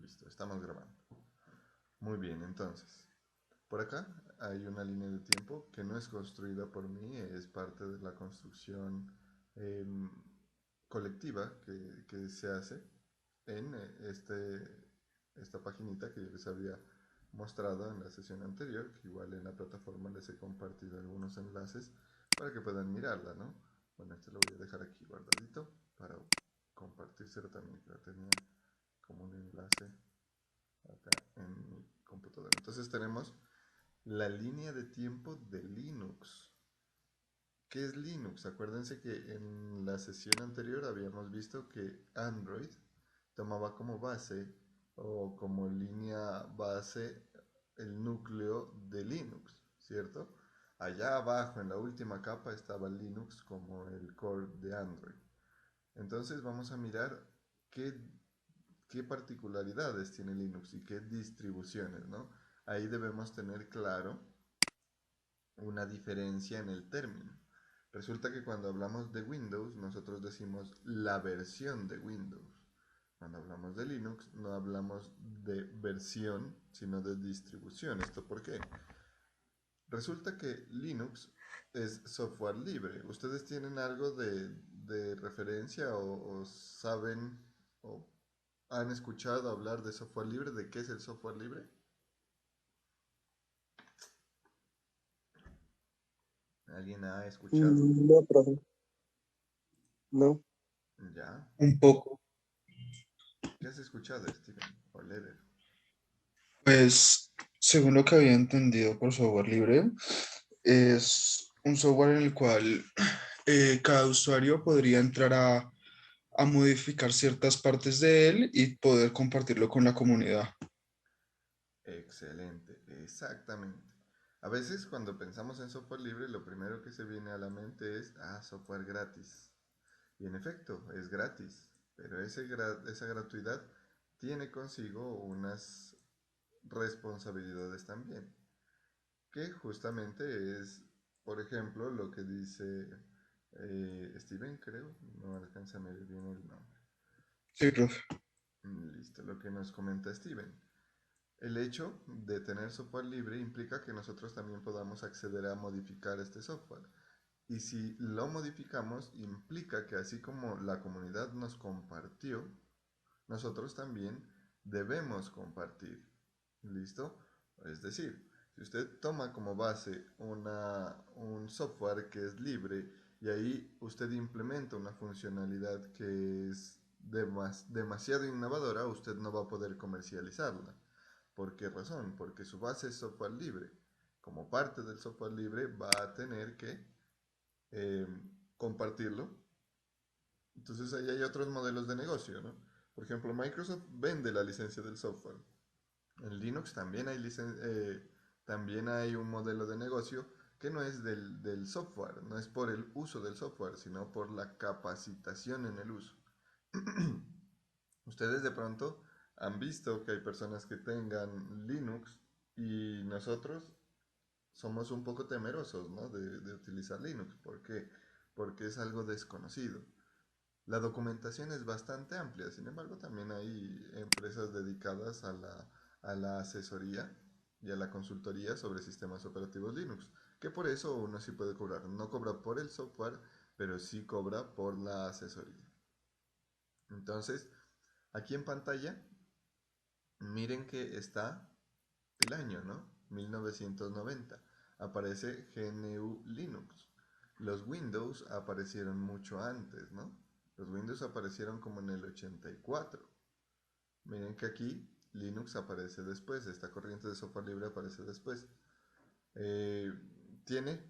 Listo, estamos grabando. Muy bien, entonces, por acá hay una línea de tiempo que no es construida por mí, es parte de la construcción em, colectiva que se hace en esta paginita que yo les había mostrado en la sesión anterior, que igual en la plataforma les he compartido algunos enlaces para que puedan mirarla, ¿no? Bueno, este lo voy a dejar aquí guardadito para compartírselo también, que lo tenía como un enlace acá en mi computadora. Entonces tenemos la línea de tiempo de Linux. ¿Qué es Linux? Acuérdense que en la sesión anterior habíamos visto que Android tomaba como base o como línea base el núcleo de Linux, ¿cierto? Allá abajo en la última capa estaba Linux como el core de Android. Entonces vamos a mirar qué qué particularidades tiene Linux y qué distribuciones, ¿no? Ahí debemos tener claro una diferencia en el término. Resulta que cuando hablamos de Windows, nosotros decimos la versión de Windows. Cuando hablamos de Linux, no hablamos de versión, sino de distribución. ¿Esto por qué? Resulta que Linux es software libre. ¿Ustedes tienen algo de referencia o saben o han escuchado hablar de software libre? ¿De qué es el software libre? ¿Alguien ha escuchado? No, profe, no. Ya. Un poco. ¿Qué has escuchado, Steven? O Leder. Pues, según lo que había entendido por software libre, es un software en el cual cada usuario podría entrar a modificar ciertas partes de él y poder compartirlo con la comunidad. Excelente, exactamente. A veces cuando pensamos en software libre, lo primero que se viene a la mente es, software gratis. Y en efecto, es gratis, pero esa gratuidad tiene consigo unas responsabilidades también, que justamente es, por ejemplo, lo que dice Steven, creo, no alcanza a ver bien el nombre. Sí, profe. Listo, lo que nos comenta Steven. El hecho de tener software libre implica que nosotros también podamos acceder a modificar este software. Y si lo modificamos, implica que así como la comunidad nos compartió, nosotros también debemos compartir. ¿Listo? Es decir, si usted toma como base un software que es libre y ahí usted implementa una funcionalidad que es demasiado innovadora, usted no va a poder comercializarla. ¿Por qué razón? Porque su base es software libre. Como parte del software libre va a tener que eh, compartirlo. Entonces ahí hay otros modelos de negocio, ¿no? Por ejemplo, Microsoft vende la licencia del software. En Linux también hay un modelo de negocio que no es del software, no es por el uso del software, sino por la capacitación en el uso. Ustedes de pronto han visto que hay personas que tengan Linux y nosotros somos un poco temerosos, ¿no? de utilizar Linux. ¿Por qué? Porque es algo desconocido. La documentación es bastante amplia, sin embargo también hay empresas dedicadas a la asesoría y a la consultoría sobre sistemas operativos Linux, que por eso uno sí puede cobrar. No cobra por el software, pero sí cobra por la asesoría. Entonces, aquí en pantalla, miren que está el año, ¿no? 1990. Aparece GNU Linux. Los Windows aparecieron mucho antes, ¿no? Los Windows aparecieron como en el 84. Miren que aquí Linux aparece después, esta corriente de software libre aparece después. Eh, Tiene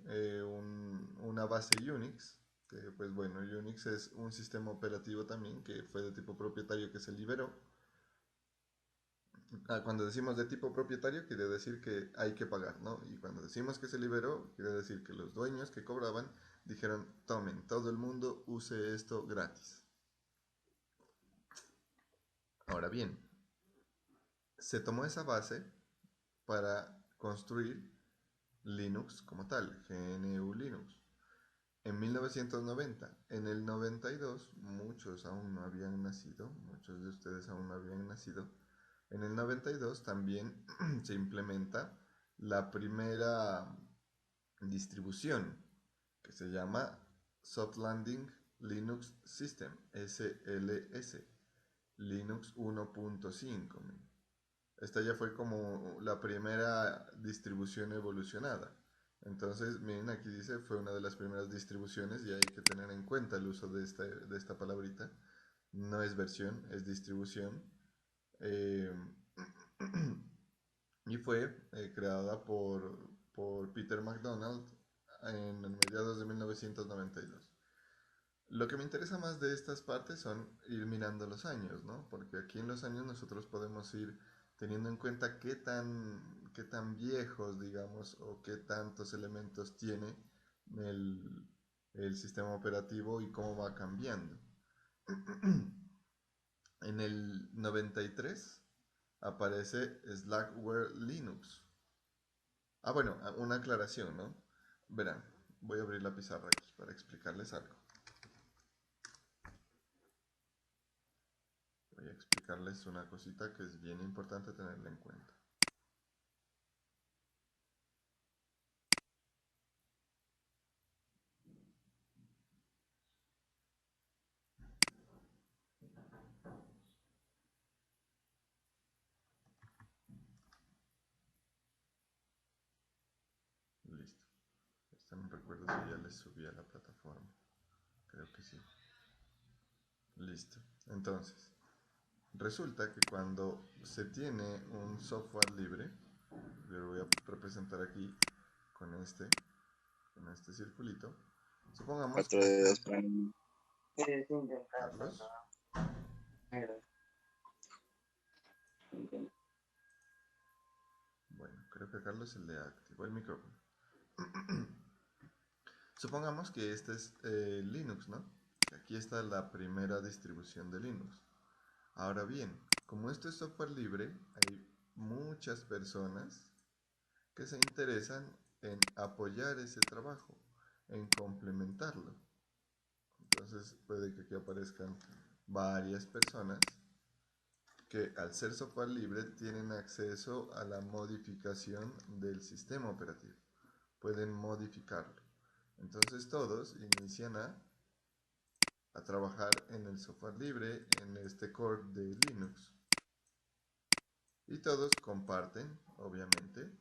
una base Unix, que pues bueno, Unix es un sistema operativo también que fue de tipo propietario que se liberó. Cuando decimos de tipo propietario quiere decir que hay que pagar, ¿no? Y cuando decimos que se liberó, quiere decir que los dueños que cobraban dijeron, tomen, todo el mundo use esto gratis. Ahora bien, se tomó esa base para construir Linux como tal, GNU Linux. En 1990, en el 92, muchos aún no habían nacido, muchos de ustedes aún no habían nacido, En el 92 también se implementa la primera distribución que se llama Soft Landing Linux System, SLS, Linux 1.5. Esta ya fue como la primera distribución evolucionada. Entonces, miren, aquí dice, fue una de las primeras distribuciones y hay que tener en cuenta el uso de esta palabrita. No es versión, es distribución. Eh, y fue creada por Peter McDonald en mediados de 1992. Lo que me interesa más de estas partes son ir mirando los años, ¿no? Porque aquí en los años nosotros podemos ir teniendo en cuenta qué tan viejos, digamos, o qué tantos elementos tiene el, el sistema operativo y cómo va cambiando. En el 93 aparece Slackware Linux. Ah, bueno, una aclaración, ¿no? Verán, voy a abrir la pizarra aquí para explicarles algo. Voy a explicarles una cosita que es bien importante tenerla en cuenta. Listo. Esta no recuerdo si ya les subí a la plataforma. Creo que sí. Listo. Entonces, resulta que cuando se tiene un software libre, yo lo voy a representar aquí con este circulito. Supongamos que Cuatro este dedos para mí. Carlos. Bueno, creo que a Carlos se le activó el micrófono. Supongamos que este es Linux, ¿no? Aquí está la primera distribución de Linux. Ahora bien, como esto es software libre, hay muchas personas que se interesan en apoyar ese trabajo, en complementarlo. Entonces puede que aquí aparezcan varias personas que al ser software libre tienen acceso a la modificación del sistema operativo. Pueden modificarlo. Entonces todos inician a trabajar en el software libre, en este core de Linux. Y todos comparten, obviamente,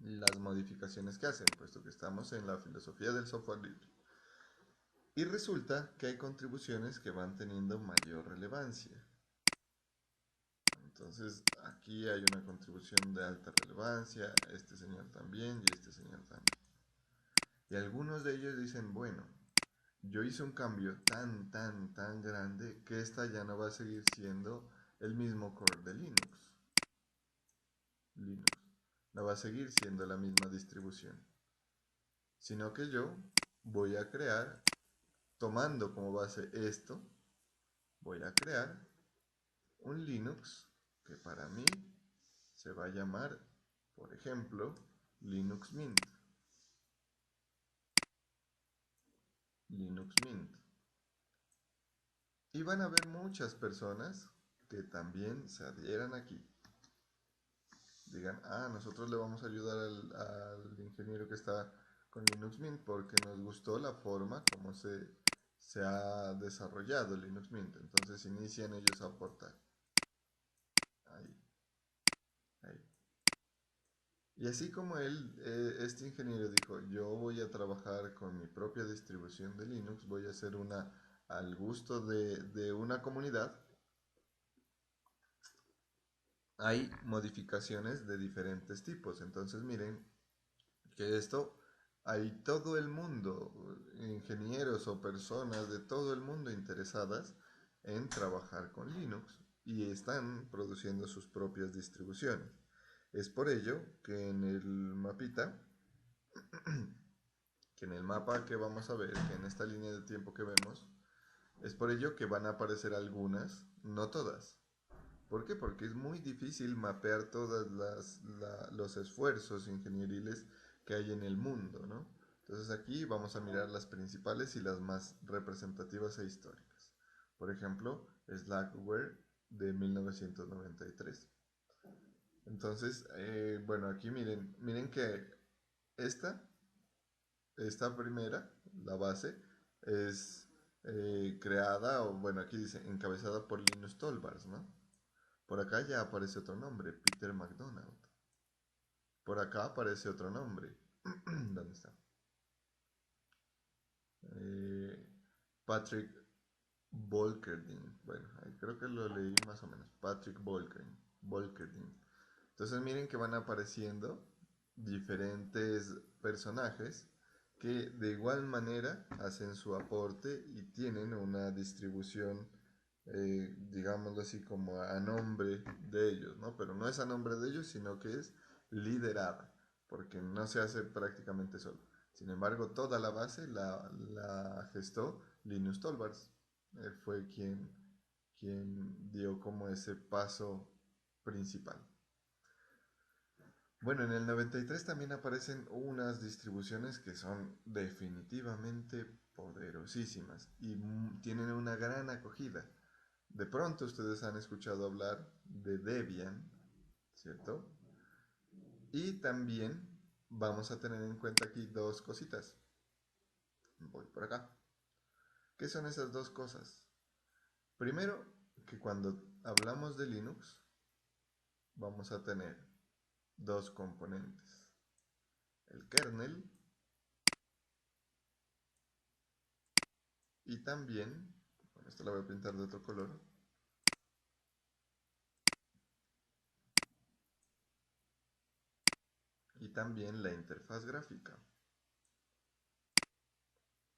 las modificaciones que hacen, puesto que estamos en la filosofía del software libre. Y resulta que hay contribuciones que van teniendo mayor relevancia. Entonces aquí hay una contribución de alta relevancia, este señor también y este señor también. Y algunos de ellos dicen, bueno, yo hice un cambio tan grande que esta ya no va a seguir siendo el mismo core de Linux. No va a seguir siendo la misma distribución, sino que yo voy a crear, tomando como base esto, voy a crear un Linux que para mí se va a llamar, por ejemplo, Linux Mint. Linux Mint. Y van a haber muchas personas que también se adhieran aquí. Digan, nosotros le vamos a ayudar al ingeniero que está con Linux Mint porque nos gustó la forma como se ha desarrollado Linux Mint. Entonces inician ellos a aportar. Ahí, ahí. Y así como él, este ingeniero dijo, yo voy a trabajar con mi propia distribución de Linux, voy a hacer una al gusto de una comunidad, hay modificaciones de diferentes tipos. Entonces miren que esto hay todo el mundo, ingenieros o personas de todo el mundo interesadas en trabajar con Linux y están produciendo sus propias distribuciones. Es por ello que en el mapita, que en el mapa que vamos a ver, que en esta línea de tiempo que vemos, es por ello que van a aparecer algunas, no todas. ¿Por qué? Porque es muy difícil mapear todos los esfuerzos ingenieriles que hay en el mundo, ¿no? Entonces aquí vamos a mirar las principales y las más representativas e históricas. Por ejemplo, Slackware de 1993. Entonces, bueno, aquí miren que esta, esta primera, la base, es creada, o bueno, aquí dice, encabezada por Linus Torvalds, ¿no? Por acá ya aparece otro nombre, Peter McDonald. Por acá aparece otro nombre. ¿Dónde está? Eh, Patrick Volkerding. Bueno, ahí creo que lo leí más o menos. Patrick Volkerding. Entonces miren que van apareciendo diferentes personajes que de igual manera hacen su aporte y tienen una distribución, digámoslo así, como a nombre de ellos, ¿no? Pero no es a nombre de ellos, sino que es liderada, porque no se hace prácticamente solo. Sin embargo, toda la base la gestó Linus Torvalds. Él fue quien dio como ese paso principal. Bueno, en el 93 también aparecen unas distribuciones que son definitivamente poderosísimas y tienen una gran acogida. De pronto ustedes han escuchado hablar de Debian, ¿cierto? Y también vamos a tener en cuenta aquí dos cositas. Voy por acá. ¿Qué son esas dos cosas? Primero, que cuando hablamos de Linux, vamos a tener dos componentes. El kernel y también, bueno, esto lo voy a pintar de otro color, y también la interfaz gráfica,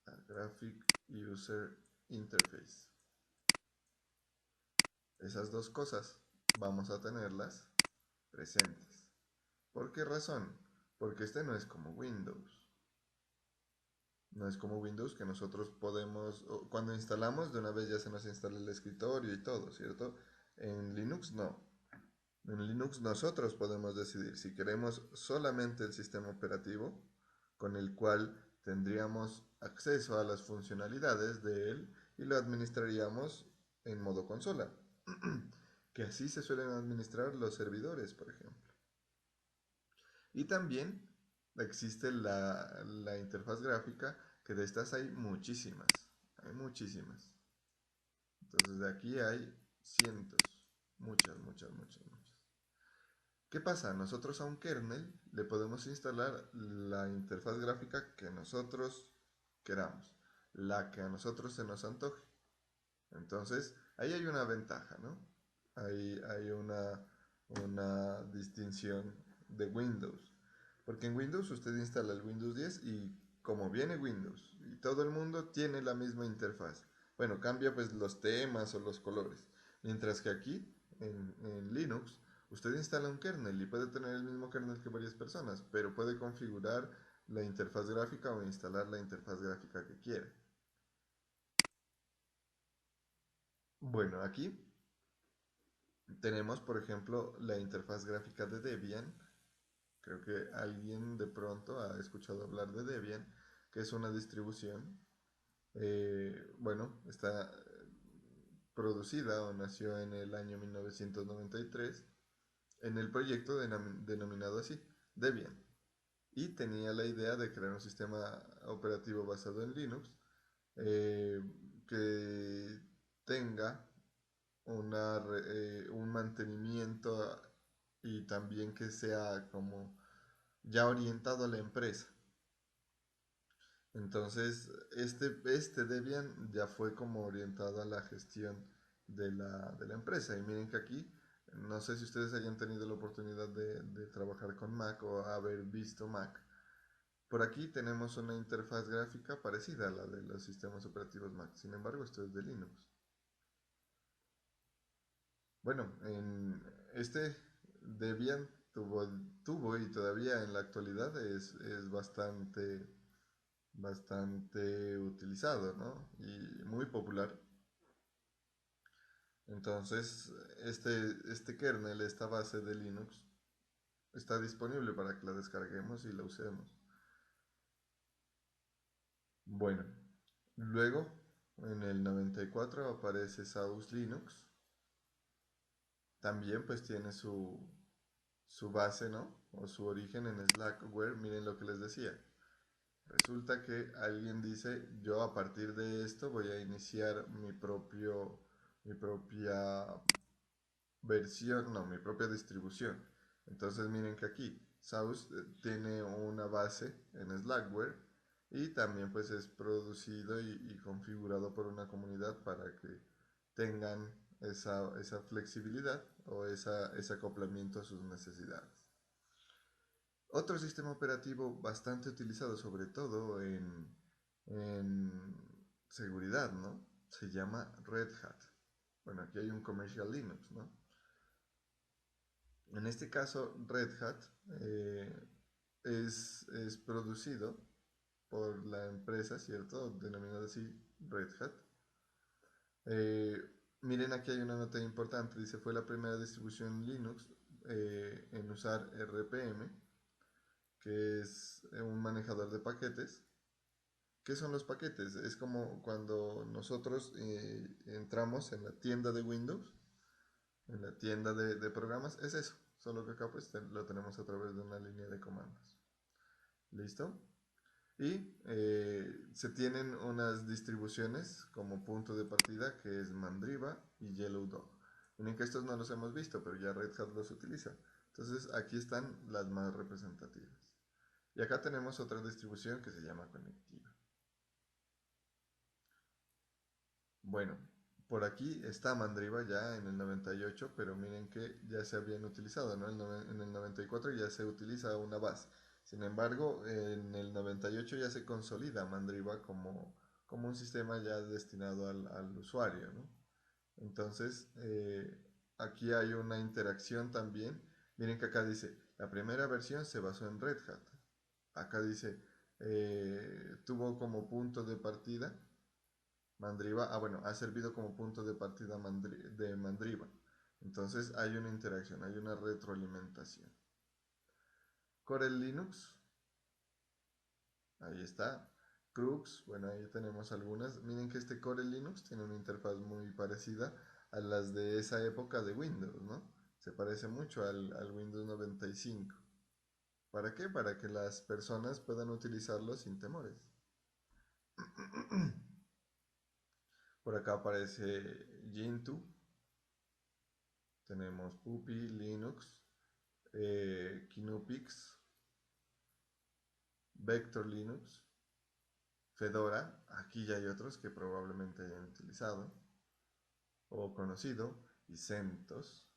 la Graphic User Interface. Esas dos cosas vamos a tenerlas presentes. ¿Por qué razón? Porque este no es como Windows. No es como Windows que nosotros podemos, cuando instalamos de una vez ya se nos instala el escritorio y todo, ¿cierto? En Linux no. En Linux nosotros podemos decidir si queremos solamente el sistema operativo con el cual tendríamos acceso a las funcionalidades de él y lo administraríamos en modo consola, que así se suelen administrar los servidores, por ejemplo. Y también existe la interfaz gráfica, que de estas hay muchísimas. Entonces de aquí hay cientos, muchas. ¿Qué pasa? Nosotros a un kernel le podemos instalar la interfaz gráfica que nosotros queramos, la que a nosotros se nos antoje. Entonces, ahí hay una ventaja, ¿no? Ahí hay una distinción de Windows. Porque en Windows usted instala el Windows 10 y como viene Windows y todo el mundo tiene la misma interfaz. Bueno, cambia pues los temas o los colores. Mientras que aquí, en Linux, usted instala un kernel y puede tener el mismo kernel que varias personas, pero puede configurar la interfaz gráfica o instalar la interfaz gráfica que quiera. Bueno, aquí tenemos, por ejemplo, la interfaz gráfica de Debian. Creo que alguien de pronto ha escuchado hablar de Debian, que es una distribución. Bueno, está producida o nació en el año 1993 en el proyecto denominado así, Debian. Y tenía la idea de crear un sistema operativo basado en Linux, eh, que tenga un mantenimiento y también que sea como ya orientado a la empresa. Entonces, este Debian ya fue como orientado a la gestión de la empresa. Y miren que aquí, no sé si ustedes hayan tenido la oportunidad de trabajar con Mac o haber visto Mac. Por aquí tenemos una interfaz gráfica parecida a la de los sistemas operativos Mac. Sin embargo, esto es de Linux. Bueno, en este Debian tuvo y todavía en la actualidad es bastante utilizado, ¿no? Y muy popular. Entonces, este kernel, esta base de Linux, está disponible para que la descarguemos y la usemos. Bueno, luego en el 94 aparece SAUS Linux, también pues tiene su base, ¿no? O su origen en Slackware. Miren lo que les decía. Resulta que alguien dice, yo a partir de esto voy a iniciar mi propia versión, no, mi propia distribución. Entonces miren que aquí Saus tiene una base en Slackware y también pues es producido y configurado por una comunidad para que tengan esa flexibilidad o ese acoplamiento a sus necesidades. Otro sistema operativo bastante utilizado, sobre todo en seguridad, ¿no? Se llama Red Hat. Bueno, aquí hay un Commercial Linux, ¿no? En este caso, Red Hat es producido por la empresa, ¿cierto? Denominada así Red Hat. Eh, Miren, aquí hay una nota importante. Dice, fue la primera distribución Linux en usar RPM, que es un manejador de paquetes. ¿Qué son los paquetes? Es como cuando nosotros entramos en la tienda de Windows, en la tienda de programas, es eso. Solo que acá pues lo tenemos a través de una línea de comandos. ¿Listo? Y se tienen unas distribuciones como punto de partida que es Mandriva y Yellow Dog. Miren que estos no los hemos visto, pero ya Red Hat los utiliza. Entonces aquí están las más representativas. Y acá tenemos otra distribución que se llama Conectiva. Bueno, por aquí está Mandriva ya en el 98, pero miren que ya se habían utilizado, ¿no? En el 94 ya se utiliza una base. Sin embargo, en el 98 ya se consolida Mandriva como un sistema ya destinado al usuario, ¿no? Entonces, aquí hay una interacción también. Miren que acá dice, la primera versión se basó en Red Hat. Acá dice, tuvo como punto de partida Mandriva, bueno, ha servido como punto de partida de Mandriva. Entonces hay una interacción, hay una retroalimentación. Corel Linux, ahí está. Crux, bueno, ahí tenemos algunas. Miren que este Corel Linux tiene una interfaz muy parecida a las de esa época de Windows, ¿no? Se parece mucho al Windows 95. ¿Para qué? Para que las personas puedan utilizarlo sin temores. Por acá aparece Gentoo. Tenemos Puppy, Linux, Kinupix, Vector Linux, Fedora. Aquí ya hay otros que probablemente hayan utilizado o conocido. Y CentOS.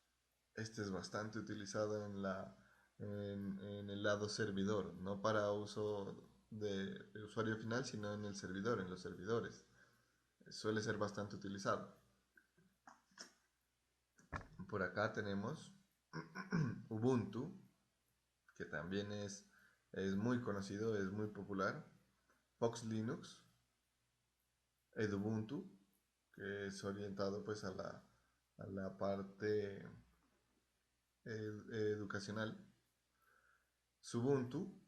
Este es bastante utilizado en el lado servidor, no para uso de usuario final, sino en el servidor, en los servidores. Suele ser bastante utilizado. Por acá tenemos Ubuntu, que también es muy conocido, es muy popular. Fox Linux, Edubuntu, que es orientado pues a la parte educacional. Subuntu,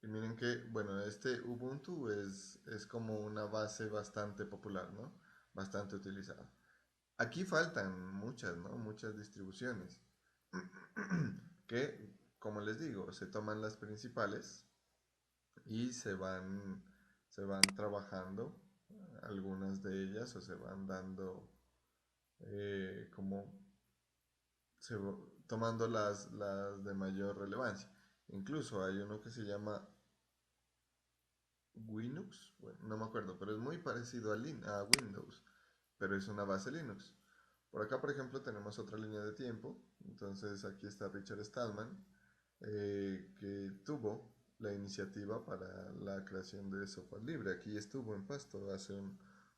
y miren que, bueno, este Ubuntu es como una base bastante popular, ¿no? Bastante utilizada. Aquí faltan muchas, ¿no? Muchas distribuciones que, como les digo, se toman las principales y se van trabajando algunas de ellas o se van dando como tomando las de mayor relevancia. Incluso hay uno que se llama Linux, bueno, no me acuerdo, pero es muy parecido a Windows, pero es una base Linux. Por acá, por ejemplo, tenemos otra línea de tiempo. Entonces aquí está Richard Stallman, que tuvo la iniciativa para la creación de software libre. Aquí estuvo en Pasto hace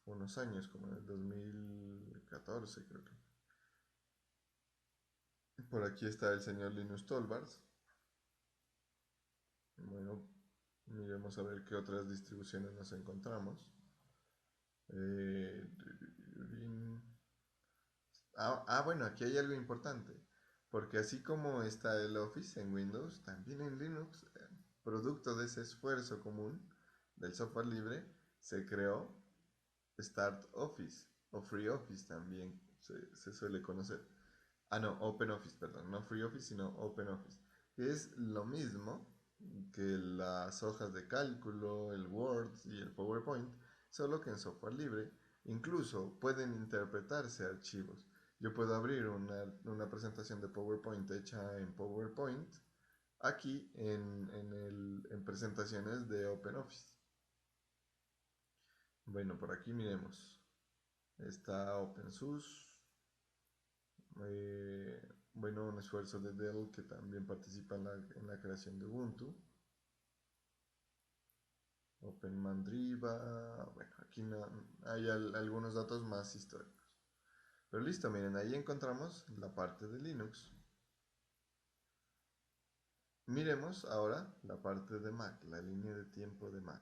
unos años, como en el 2014 creo que. Por aquí está el señor Linus Torvalds. Bueno, miremos a ver qué otras distribuciones nos encontramos. Eh, bueno, aquí hay algo importante, porque así como está el Office en Windows, también en Linux, producto de ese esfuerzo común del software libre, se creó Start Office o Free Office también se suele conocer. Ah, no, OpenOffice, perdón, no FreeOffice, sino OpenOffice, que es lo mismo que las hojas de cálculo, el Word y el PowerPoint, solo que en software libre. Incluso pueden interpretarse archivos. Yo puedo abrir una presentación de PowerPoint hecha en PowerPoint aquí en presentaciones de OpenOffice. Bueno, por aquí miremos. Está OpenSUSE. Bueno, un esfuerzo de Dell que también participa en la creación de Ubuntu. OpenMandriva. Bueno, aquí no, hay algunos datos más históricos. Pero listo, miren, ahí encontramos la parte de Linux. Miremos ahora la parte de Mac, la línea de tiempo de Mac.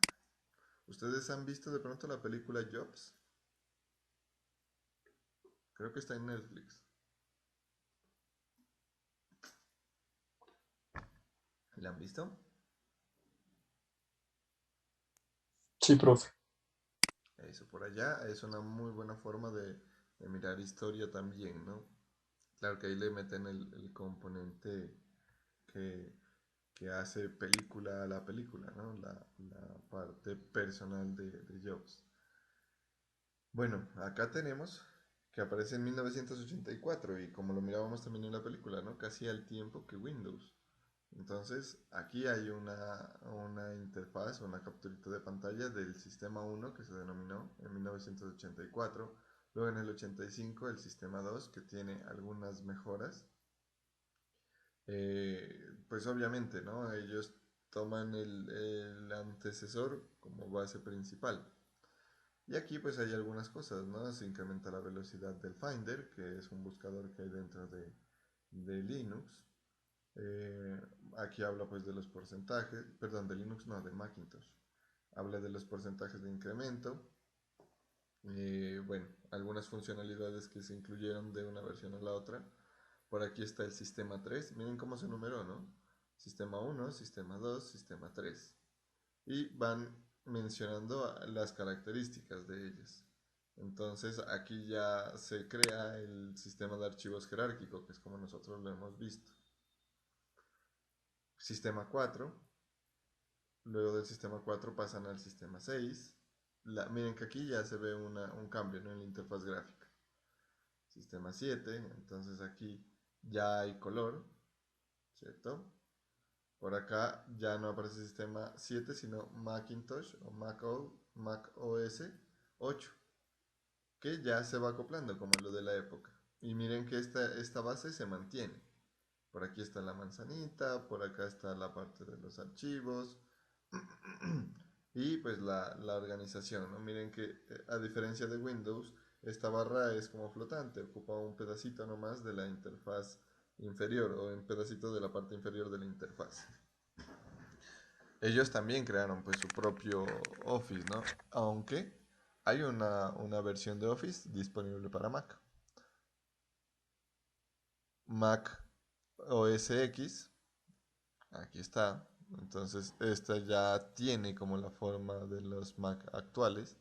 ¿Ustedes han visto de pronto la película Jobs? Creo que está en Netflix. ¿La han visto? Sí, profe. Eso por allá es una muy buena forma de mirar historia también, ¿no? Claro que ahí le meten el componente que, que hace película a la película, ¿no? La parte personal de Jobs. Bueno, acá tenemos que aparece en 1984 y como lo mirábamos también en la película, ¿no? Casi al tiempo que Windows. Entonces, aquí hay una interfaz, una capturita de pantalla del sistema 1 que se denominó en 1984. Luego en el 85 el sistema 2 que tiene algunas mejoras. Pues obviamente, ¿no? Ellos toman el antecesor como base principal. Y aquí pues hay algunas cosas, ¿no? Se incrementa la velocidad del Finder, que es un buscador que hay dentro de Linux. Eh, Aquí habla pues de los porcentajes, perdón, de Linux no, de Macintosh. Habla de los porcentajes de incremento. Bueno, algunas funcionalidades que se incluyeron de una versión a la otra. Por aquí está el sistema 3. Miren cómo se numeró, ¿no? Sistema 1, sistema 2, sistema 3. Y van mencionando las características de ellas. Entonces aquí ya se crea el sistema de archivos jerárquico, que es como nosotros lo hemos visto. Sistema 4. Luego del sistema 4 pasan al sistema 6. Miren que aquí ya se ve un cambio, ¿no? En la interfaz gráfica. Sistema 7, entonces aquí ya hay color, ¿cierto? Por acá ya no aparece sistema 7, sino Macintosh o Mac OS 8, que ya se va acoplando como lo de la época. Y miren que esta base se mantiene. Por aquí está la manzanita, por acá está la parte de los archivos y pues la organización, ¿no? Miren que a diferencia de Windows, esta barra es como flotante, ocupa un pedacito nomás de la interfaz inferior o un pedacito de la parte inferior de la interfaz. Ellos también crearon pues su propio Office, ¿no? Aunque hay una versión de Office disponible para Mac. Mac OS X, aquí está. Entonces esta ya tiene como la forma de los Mac actuales.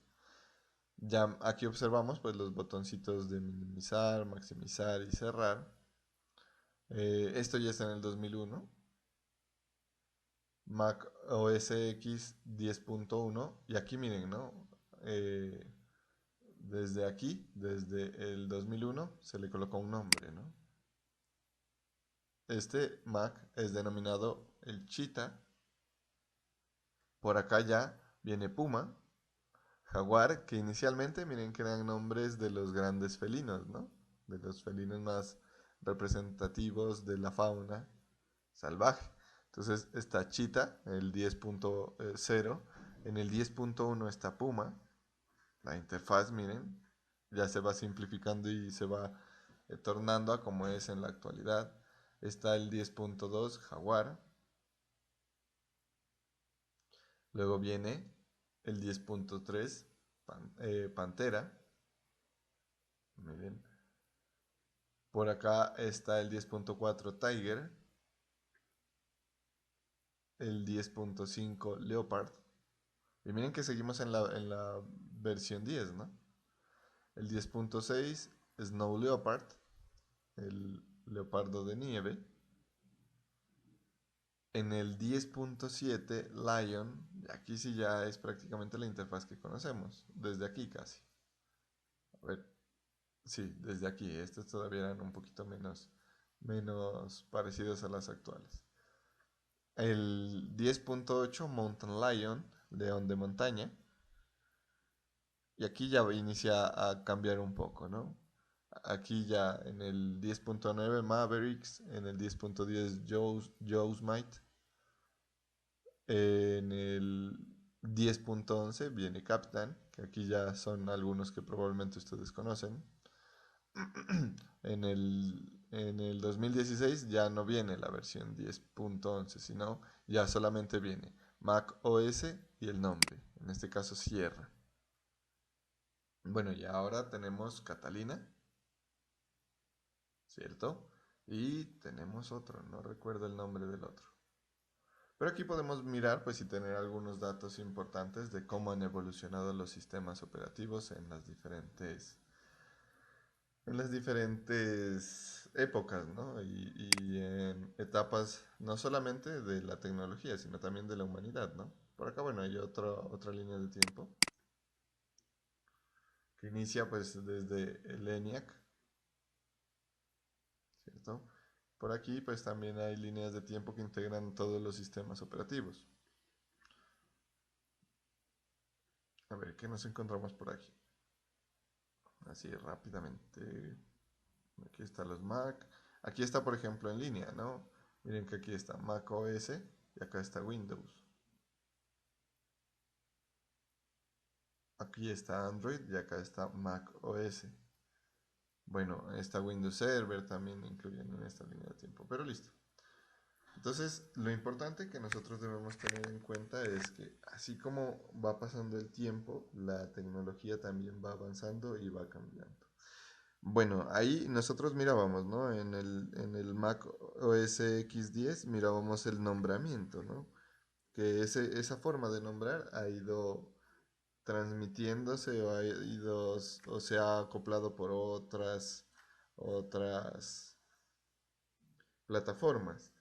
Ya aquí observamos pues los botoncitos de minimizar, maximizar y cerrar. Esto ya está en el 2001. Mac OS X 10.1 y aquí miren, ¿no? Eh, Desde aquí, desde el 2001, se le colocó un nombre, ¿no? Este Mac es denominado el Cheetah. Por acá ya viene Puma, Jaguar, que inicialmente, miren que eran nombres de los grandes felinos, ¿no? De los felinos más representativos de la fauna salvaje. Entonces está Cheetah, el 10.0. En el 10.1 está Puma. La interfaz, miren, ya se va simplificando y se va tornando a como es en la actualidad. Está el 10.2 Jaguar. Luego viene el 10.3 Pantera. Miren. Por acá está el 10.4 Tiger. El 10.5 Leopard. Y miren que seguimos en la versión 10, ¿no? El 10.6 Snow Leopard. El Leopardo de nieve. En el 10.7 Lion, aquí sí ya es prácticamente la interfaz que conocemos, desde aquí casi. A ver, sí, desde aquí, estas todavía eran un poquito menos parecidas a las actuales. El 10.8 Mountain Lion, león de montaña. Y aquí ya inicia a cambiar un poco, ¿no? Aquí ya en el 10.9 Mavericks, en el 10.10 Joe's Might, en el 10.11 viene Captain, que aquí ya son algunos que probablemente ustedes conocen. En el 2016 ya no viene la versión 10.11, sino ya solamente viene Mac OS y el nombre, en este caso Sierra. Bueno, y ahora tenemos Catalina, ¿cierto? Y tenemos otro, no recuerdo el nombre del otro. Pero aquí podemos mirar pues y tener algunos datos importantes de cómo han evolucionado los sistemas operativos en las diferentes épocas, ¿no? Y en etapas no solamente de la tecnología, sino también de la humanidad, ¿no? Por acá, bueno, hay otra línea de tiempo que inicia pues desde el ENIAC, ¿cierto? Por aquí pues también hay líneas de tiempo que integran todos los sistemas operativos. A ver, ¿qué nos encontramos por aquí? Así rápidamente. Aquí están los Mac. Aquí está, por ejemplo, en línea, ¿no? Miren que aquí está Mac OS y acá está Windows. Aquí está Android y acá está Mac OS. Bueno, está Windows Server también incluyendo en esta línea de tiempo, pero listo. Entonces, lo importante que nosotros debemos tener en cuenta es que así como va pasando el tiempo, la tecnología también va avanzando y va cambiando. Bueno, ahí nosotros mirábamos, ¿no? En el Mac OS X10 mirábamos el nombramiento, ¿no? Que esa forma de nombrar ha ido transmitiéndose o ha ido o se ha acoplado por otras plataformas.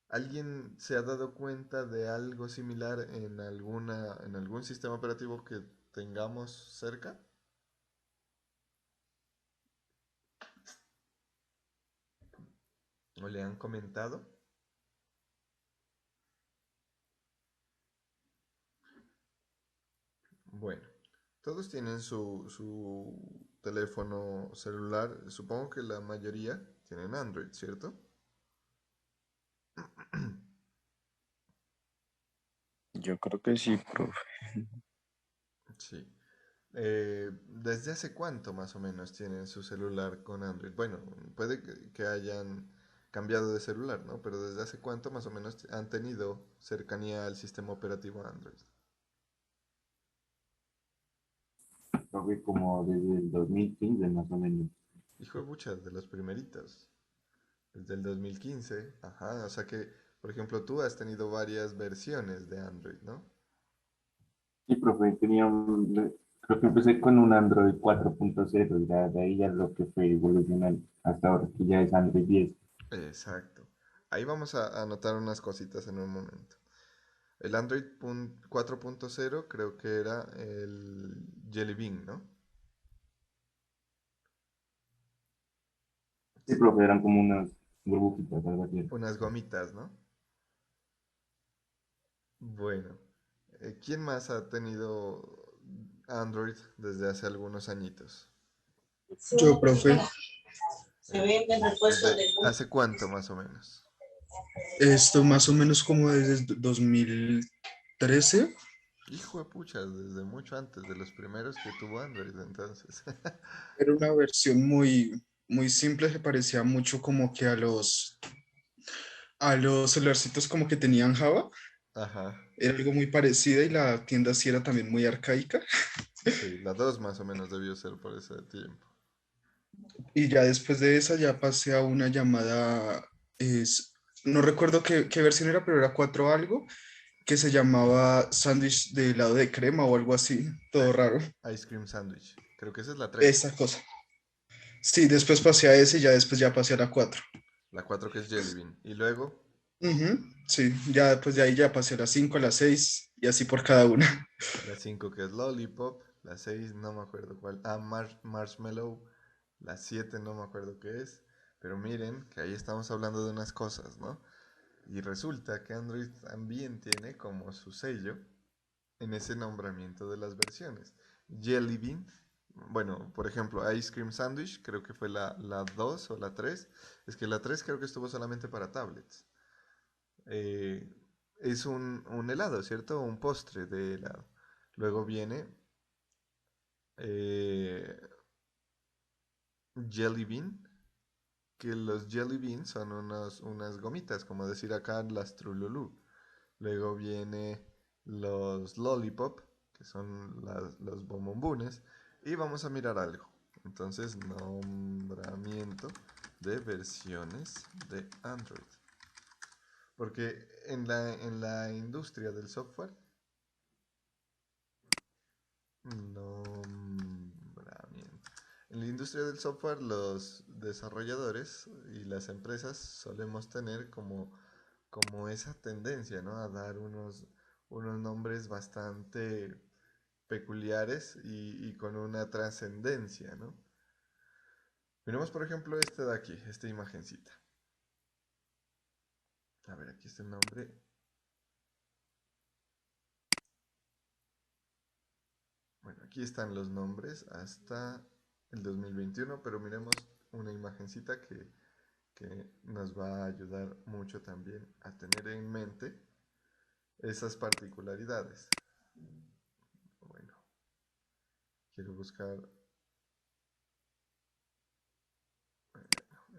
¿Alguien se ha dado cuenta de algo similar en algún sistema operativo que tengamos cerca? ¿O le han comentado? Bueno, todos tienen su teléfono celular. Supongo que la mayoría tienen Android, ¿cierto? Yo creo que sí, profe. Sí. ¿Desde hace cuánto más o menos tienen su celular con Android? Bueno, puede que hayan cambiado de celular, ¿no? Pero ¿desde hace cuánto más o menos han tenido cercanía al sistema operativo Android? Profe, como desde el 2015 más o menos. Hijo de bucha, de los primeritos. Desde el 2015. Ajá, o sea que, por ejemplo, tú has tenido varias versiones de Android, ¿no? Sí, profe, creo que empecé con un Android 4.0, ya de ahí ya lo que fue evolucionando hasta ahora, que ya es Android 10. Exacto. Ahí vamos a anotar unas cositas en un momento. El Android 4.0 creo que era el Jelly Bean, ¿no? Sí, profe, eran como unas burbujitas, algo así. Unas gomitas, ¿no? Bueno, ¿quién más ha tenido Android desde hace algunos añitos? Yo, profe, Se venden repuestos de ¿Hace cuánto más o menos? esto más o menos como desde el 2013. Hijo de pucha, desde mucho antes de los primeros que tuvo Android, entonces. Era una versión muy simple, se parecía mucho como que a los celularcitos como que tenían Java. Ajá. Era algo muy parecido y la tienda sí era también muy arcaica. Sí, la 2 más o menos debió ser por ese tiempo. Y ya después de esa ya pasé a una llamada, no recuerdo qué versión era, pero era 4 algo, que se llamaba sándwich de helado de crema o algo así, todo raro. Ice Cream Sandwich. Creo que esa es la 3. Esa cosa. Sí, después pasé a ese y ya después ya pasé a la 4. La 4 que es Jelly Bean. Y luego Ujú, sí, ya después de ahí ya pasé a la 5, a la 6 y así por cada una. la 5 que es Lollipop. La 6 no me acuerdo cuál. Ah, Marshmallow. La 7 no me acuerdo qué es. Pero miren que ahí estamos hablando de unas cosas, ¿no? Y resulta que Android también tiene como su sello en ese nombramiento de las versiones. Jelly Bean, bueno, por ejemplo, Ice Cream Sandwich, creo que fue la 2 o la 3. Es que la 3 creo que estuvo solamente para tablets. Eh, es un helado, ¿cierto? Un postre de helado. Luego viene eh, Jelly Bean, que los Jelly Beans son unas gomitas, como decir acá las Trululú. Luego viene los Lollipop, que son los bombombunes. Y vamos a mirar algo. Entonces, nombramiento de versiones de Android. Porque en la industria del software, nombramiento. En la industria del software, los desarrolladores y las empresas solemos tener como esa tendencia, ¿no? A dar unos nombres bastante peculiares y con una trascendencia, ¿no? Miremos, por ejemplo, este de aquí, esta imagencita. A ver, aquí está el nombre. Bueno, aquí están los nombres hasta el 2021, pero miremos una imagencita que nos va a ayudar mucho también a tener en mente esas particularidades. Bueno, quiero buscar.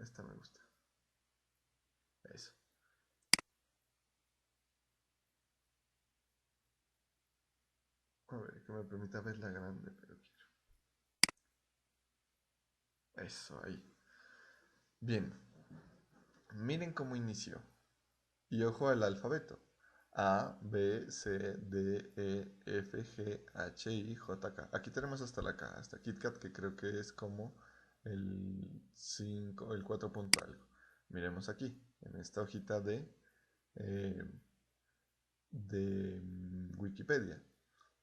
Esta me gusta. Eso. A ver, que me permita ver la grande, pero quiero. Eso, ahí. Bien. Miren cómo inició. Y ojo al alfabeto. A, B, C, D, E, F, G, H, I, J, K. Aquí tenemos hasta la K, hasta KitKat, que creo que es como el 5, el 4 punto algo. Miremos aquí, en esta hojita eh, de Wikipedia.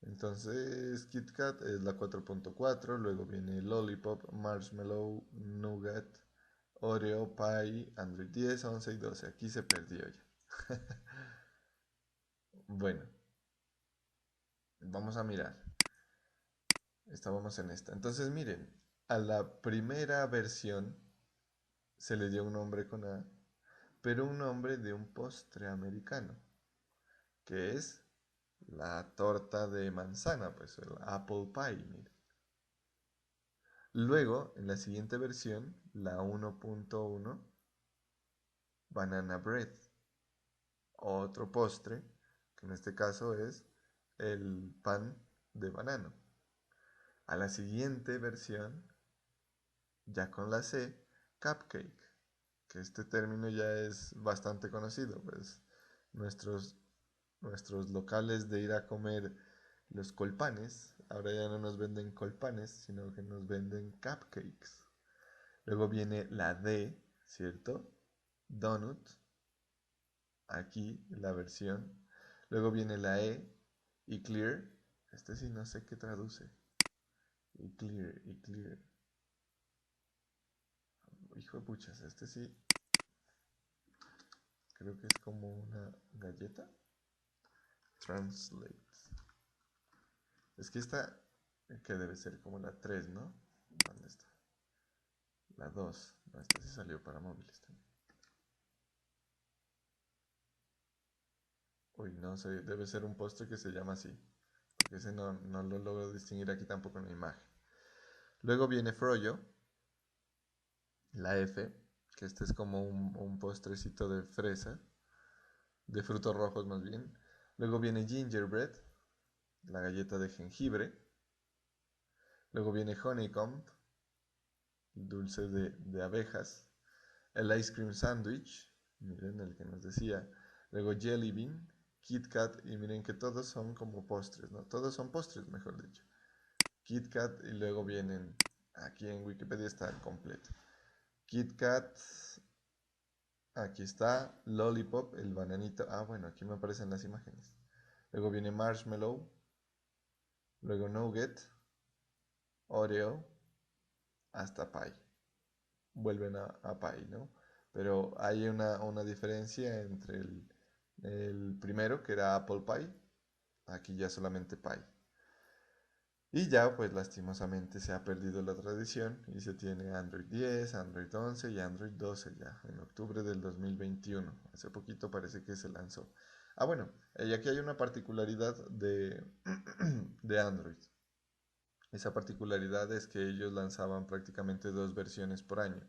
Entonces, KitKat es la 4.4, luego viene Lollipop, Marshmallow, Nougat, Oreo, Pie, Android 10, 11 y 12. Aquí se perdió ya. Bueno, vamos a mirar. Estábamos en esta. Entonces, miren, a la primera versión se le dio un nombre con A, pero un nombre de un postre americano, que es la torta de manzana, pues el apple pie, miren. Luego, en la siguiente versión, la 1.1, banana bread, otro postre, que en este caso es el pan de banano. A la siguiente versión, ya con la C, cupcake, que este término ya es bastante conocido, pues nuestros, nuestros locales de ir a comer los colpanes, ahora ya no nos venden colpanes, sino que nos venden cupcakes. Luego viene la D, ¿cierto? Donut, aquí la versión. Luego viene la E y clear. Este sí no sé qué traduce. Y clear, y clear. Hijo de puchas, este sí. Creo que es como una galleta. Translate. Es que esta, que debe ser como la 3, ¿no? ¿Dónde está? La 2. No, esta sí salió para móviles también. Uy, no sé, debe ser un postre que se llama así. Porque ese no lo logro distinguir aquí tampoco en la imagen. Luego viene Froyo, la F, que este es como un postrecito de fresa, de frutos rojos más bien. Luego viene Gingerbread, la galleta de jengibre. Luego viene Honeycomb, dulce de abejas. El Ice Cream Sandwich, miren el que nos decía. Luego Jelly Bean, Kit Kat, y miren que todos son como postres, ¿no? Todos son postres, mejor dicho. Kit Kat y luego vienen Aquí en Wikipedia está completo. KitKat, aquí está. Lollipop, el bananito. Ah, bueno, aquí me aparecen las imágenes. Luego viene Marshmallow. Luego Nugget, Oreo, hasta Pie. Vuelven a Pie, ¿no? Pero hay una diferencia entre el primero, que era Apple Pie. Aquí ya solamente Pie. Y ya, pues lastimosamente se ha perdido la tradición y se tiene Android 10, Android 11 y Android 12 ya, en octubre del 2021. Hace poquito parece que se lanzó. Ah, bueno, y aquí hay una particularidad de Android. Esa particularidad es que ellos lanzaban prácticamente dos versiones por año.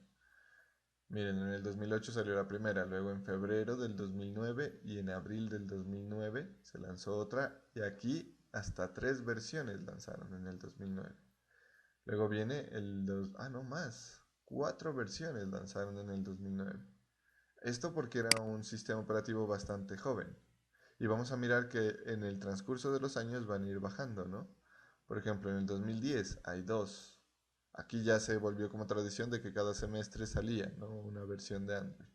Miren, en el 2008 salió la primera, luego en febrero del 2009 y en abril del 2009 se lanzó otra y aquí hasta tres versiones lanzaron en el 2009. Luego viene no más, cuatro versiones lanzaron en el 2009. Esto porque era un sistema operativo bastante joven. Y vamos a mirar que en el transcurso de los años van a ir bajando, ¿no? Por ejemplo, en el 2010 hay dos. Aquí ya se volvió como tradición de que cada semestre salía, ¿no? Una versión de Android.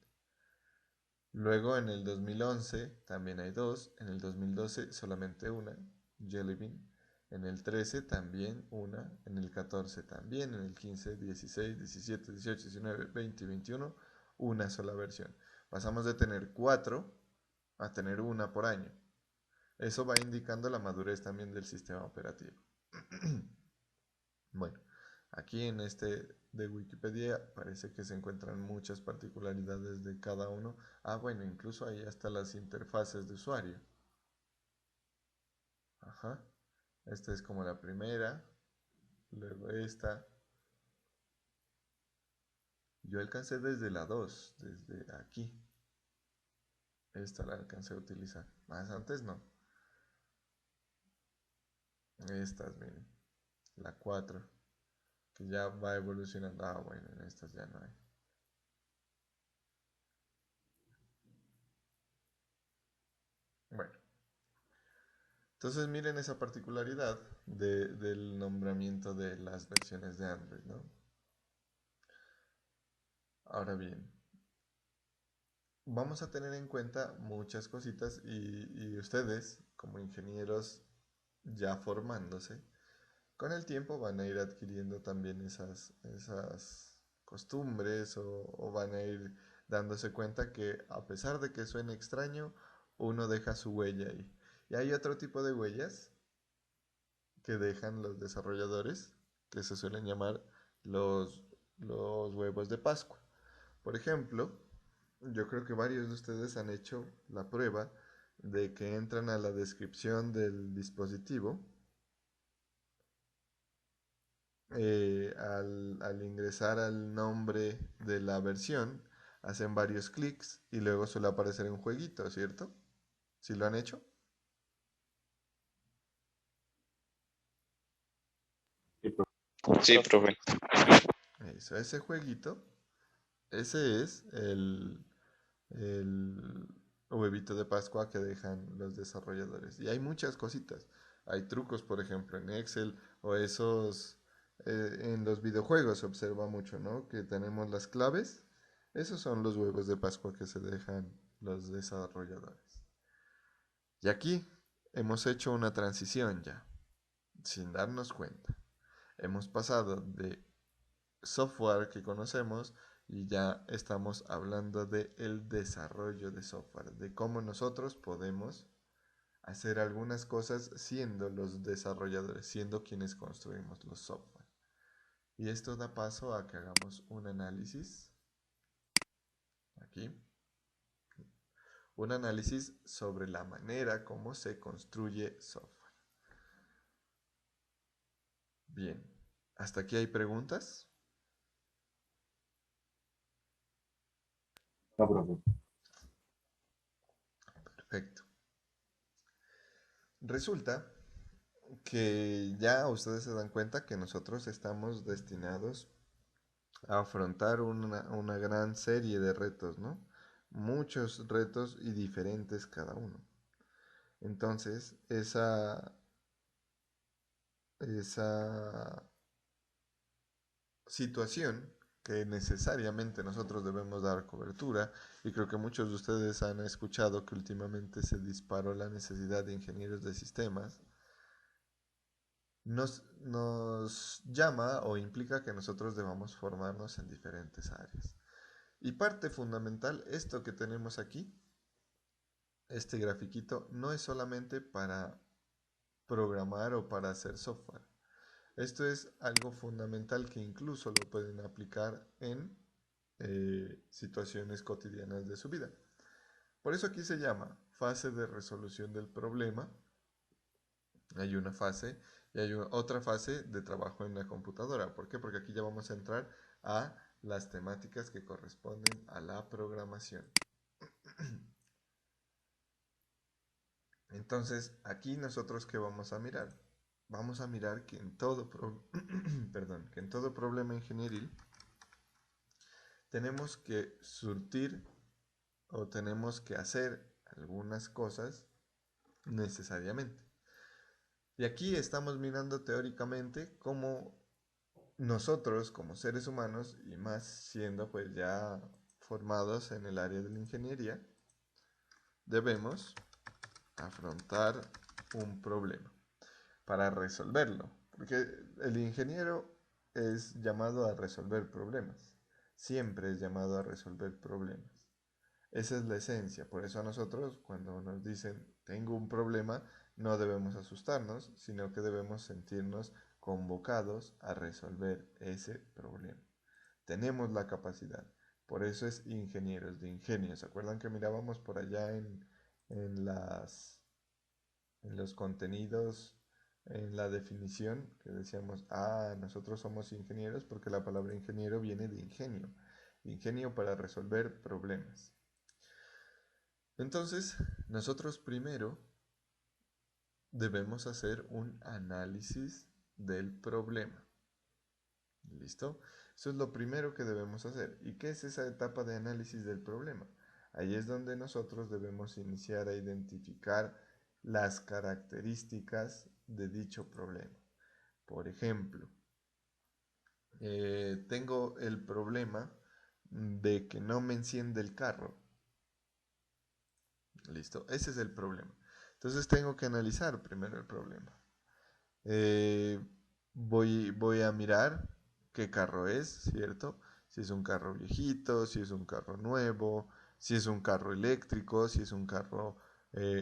Luego en el 2011 también hay dos. En el 2012 solamente una, Jelly Bean. En el 13 también una. En el 14 también. En el 15, 16, 17, 18, 19, 20 y 21 una sola versión. Pasamos de tener cuatro a tener una por año. Eso va indicando la madurez también del sistema operativo. Bueno, aquí en este de Wikipedia parece que se encuentran muchas particularidades de cada uno. Ah, bueno, incluso ahí hasta las interfaces de usuario. Ajá. Esta es como la primera. Luego esta. Yo alcancé desde la 2, desde aquí. Esta la alcancé a utilizar. Más antes no. Estas, miren. La 4, que ya va evolucionando. Ah, bueno, en estas ya no hay. Bueno, entonces miren esa particularidad del nombramiento de las versiones de Android, ¿no? Ahora bien, vamos a tener en cuenta muchas cositas y ustedes, como ingenieros ya formándose, con el tiempo van a ir adquiriendo también esas costumbres o van a ir dándose cuenta que a pesar de que suene extraño, uno deja su huella ahí. Y hay otro tipo de huellas que dejan los desarrolladores, que se suelen llamar los, los huevos de Pascua. Por ejemplo, yo creo que varios de ustedes han hecho la prueba de que entran a la descripción del dispositivo. Al ingresar al nombre de la versión, hacen varios clics y luego suele aparecer un jueguito, ¿cierto? ¿Sí lo han hecho? Sí, profe. Sí, profe. Eso, ese jueguito, ese es el huevito de Pascua que dejan los desarrolladores. Y hay muchas cositas. Hay trucos, por ejemplo, en Excel o esos en los videojuegos se observa mucho, ¿no? Que tenemos las claves. Esos son los huevos de Pascua que se dejan los desarrolladores. Y aquí hemos hecho una transición ya, sin darnos cuenta. Hemos pasado de software que conocemos y ya estamos hablando de el desarrollo de software, de cómo nosotros podemos hacer algunas cosas siendo los desarrolladores, siendo quienes construimos los software. Y esto da paso a que hagamos un análisis aquí, un análisis sobre la manera como se construye software. Bien, ¿hasta aquí hay preguntas? No, profe. Perfecto. Resulta que ya ustedes se dan cuenta que nosotros estamos destinados a afrontar una gran serie de retos, ¿no? Muchos retos y diferentes cada uno. Entonces, esa situación que necesariamente nosotros debemos dar cobertura, y creo que muchos de ustedes han escuchado que últimamente se disparó la necesidad de ingenieros de sistemas, nos llama o implica que nosotros debamos formarnos en diferentes áreas. Y parte fundamental, esto que tenemos aquí, este grafiquito, no es solamente para programar o para hacer software. Esto es algo fundamental que incluso lo pueden aplicar en situaciones cotidianas de su vida. Por eso aquí se llama fase de resolución del problema. Hay una fase y hay otra fase de trabajo en la computadora. ¿Por qué? Porque aquí ya vamos a entrar a las temáticas que corresponden a la programación. Entonces, aquí nosotros ¿qué vamos a mirar? Vamos a mirar que en todo, perdón, que en todo problema ingenieril tenemos que surtir o tenemos que hacer algunas cosas necesariamente. Y aquí estamos mirando teóricamente cómo nosotros como seres humanos, y más siendo pues ya formados en el área de la ingeniería, debemos afrontar un problema para resolverlo, porque el ingeniero es llamado a resolver problemas, siempre es llamado a resolver problemas. Esa es la esencia, por eso a nosotros cuando nos dicen tengo un problema, no debemos asustarnos, sino que debemos sentirnos convocados a resolver ese problema. Tenemos la capacidad, por eso es ingenieros de ingenio. ¿Se acuerdan que mirábamos por allá en los contenidos, en la definición, que decíamos, nosotros somos ingenieros porque la palabra ingeniero viene de ingenio para resolver problemas? Entonces, nosotros primero debemos hacer un análisis del problema. ¿Listo? Eso es lo primero que debemos hacer. ¿Y qué es esa etapa de análisis del problema? Ahí es donde nosotros debemos iniciar a identificar las características de dicho problema. Por ejemplo, tengo el problema de que no me enciende el carro. ¿Listo? Ese es el problema. Entonces tengo que analizar primero el problema. Voy a mirar qué carro es, ¿cierto? Si es un carro viejito, si es un carro nuevo, si es un carro eléctrico, si es un carro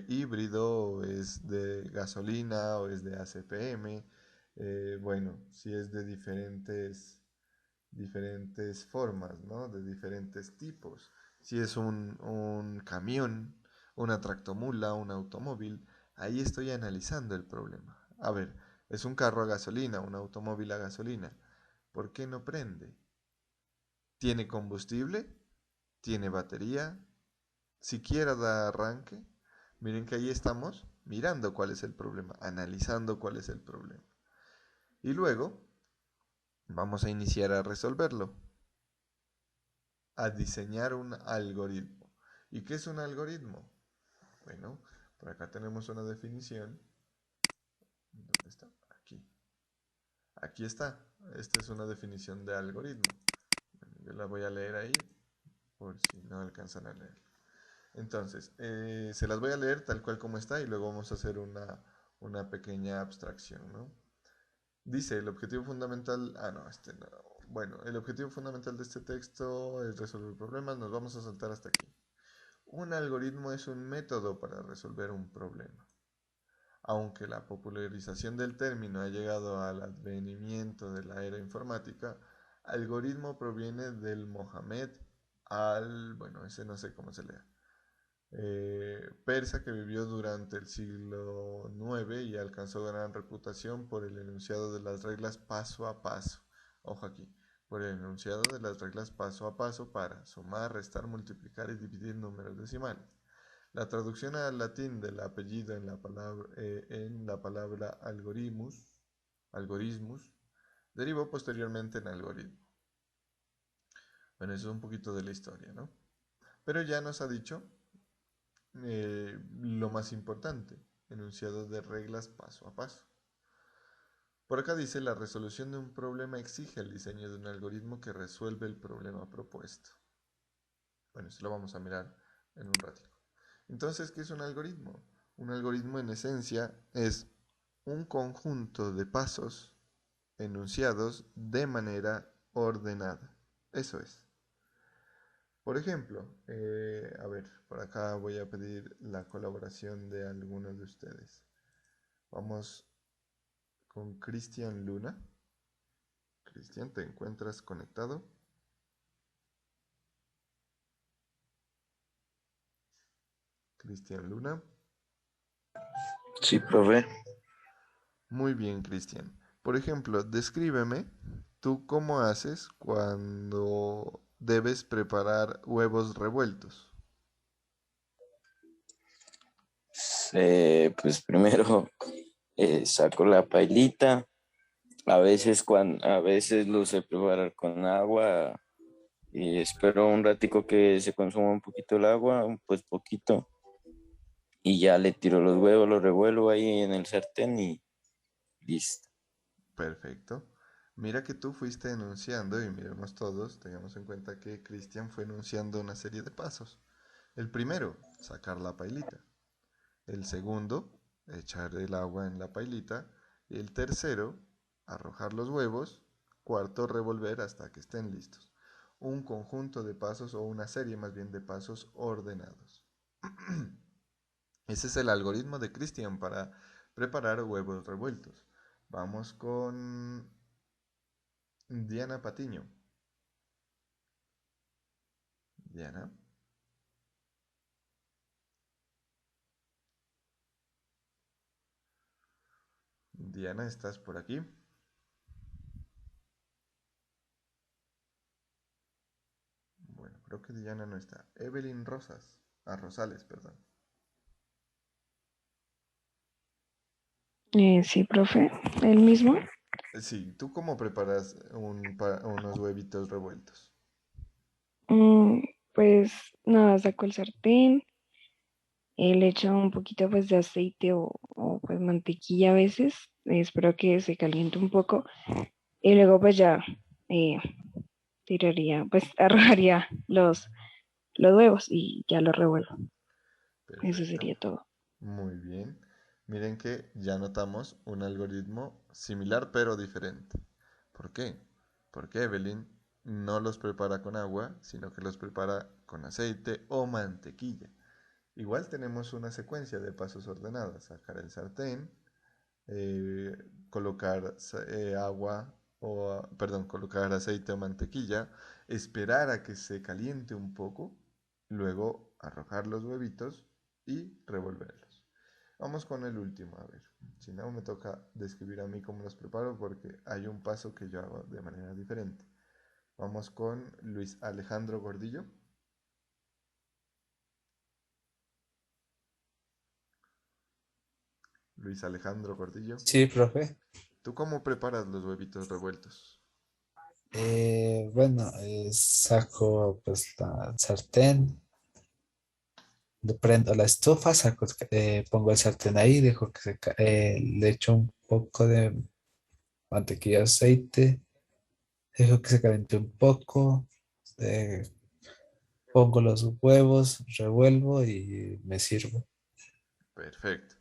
híbrido, o es de gasolina, o es de ACPM. Bueno, si es de diferentes formas, ¿no? De diferentes tipos. Si es un camión, una tractomula, un automóvil, ahí estoy analizando el problema. A ver, es un carro a gasolina, un automóvil a gasolina. ¿Por qué no prende? ¿Tiene combustible? ¿Tiene batería? ¿Siquiera da arranque? Miren que ahí estamos mirando cuál es el problema, analizando cuál es el problema. Y luego vamos a iniciar a resolverlo, a diseñar un algoritmo. ¿Y qué es un algoritmo? Bueno, por acá tenemos una definición. ¿Dónde está? Aquí. Aquí está. Esta es una definición de algoritmo. Bueno, yo la voy a leer ahí por si no alcanzan a leer. Entonces, se las voy a leer tal cual como está y luego vamos a hacer una pequeña abstracción, ¿no? Dice, el objetivo fundamental... no, no. Bueno, el objetivo fundamental de este texto es resolver problemas. Nos vamos a saltar hasta aquí. Un algoritmo es un método para resolver un problema. Aunque la popularización del término ha llegado al advenimiento de la era informática, algoritmo proviene del Mohamed bueno, ese no sé cómo se lea, persa, que vivió durante el siglo IX y alcanzó gran reputación por el enunciado de las reglas paso a paso. Ojo aquí, por el enunciado de las reglas paso a paso para sumar, restar, multiplicar y dividir números decimales. La traducción al latín del apellido en la palabra algorismus, derivó posteriormente en algoritmo. Bueno, eso es un poquito de la historia, ¿no? Pero ya nos ha dicho lo más importante, enunciado de reglas paso a paso. Por acá dice, la resolución de un problema exige el diseño de un algoritmo que resuelve el problema propuesto. Bueno, eso lo vamos a mirar en un ratito. Entonces, ¿qué es un algoritmo? Un algoritmo en esencia es un conjunto de pasos enunciados de manera ordenada. Eso es. Por ejemplo, a ver, por acá voy a pedir la colaboración de algunos de ustedes. Vamos con Cristian Luna. Cristian, ¿te encuentras conectado? Cristian Luna. Sí, profe. Muy bien, Cristian. Por ejemplo, descríbeme tú cómo haces cuando debes preparar huevos revueltos. Pues primero saco la pailita. A veces lo sé preparar con agua y espero un ratico que se consuma un poquito el agua, pues poquito. Y ya le tiro los huevos, los revuelvo ahí en el sartén y listo. Perfecto. Mira que tú fuiste enunciando, y miremos todos, tengamos en cuenta que Cristian fue enunciando una serie de pasos. El primero, sacar la pailita. El segundo, echar el agua en la pailita. Y el tercero, arrojar los huevos. Cuarto, revolver hasta que estén listos. Un conjunto de pasos o una serie más bien de pasos ordenados. Ese es el algoritmo de Christian para preparar huevos revueltos. Vamos con Diana Patiño. Diana. Diana, ¿estás por aquí? Bueno, creo que Diana no está. Evelyn Rosas. Rosales, perdón. Sí, profe, el mismo. Sí, ¿tú cómo preparas unos huevitos revueltos? Mm, pues nada, saco el sartén, le echo un poquito pues de aceite o, pues mantequilla a veces, espero que se caliente un poco y luego pues ya eh, tiraría, pues arrojaría los huevos y ya los revuelvo. Eso Perfecto. sería todo. Muy bien. Miren que ya notamos un algoritmo similar pero diferente. ¿Por qué? Porque Evelyn no los prepara con agua, sino que los prepara con aceite o mantequilla. Igual tenemos una secuencia de pasos ordenadas. Sacar el sartén, eh, colocar agua o, perdón, colocar aceite o mantequilla, esperar a que se caliente un poco, luego arrojar los huevitos y revolverlos. Vamos con el último, a ver. Si no, me toca describir a mí cómo los preparo porque hay un paso que yo hago de manera diferente. Vamos con Luis Alejandro Gordillo. Luis Alejandro Gordillo. Sí, profe. ¿Tú cómo preparas los huevitos revueltos? Bueno, saco pues la sartén, le prendo la estufa, pongo el sartén ahí, dejo le echo un poco de mantequilla, aceite, dejo que se caliente un poco, eh, pongo los huevos, revuelvo y me sirvo. Perfecto.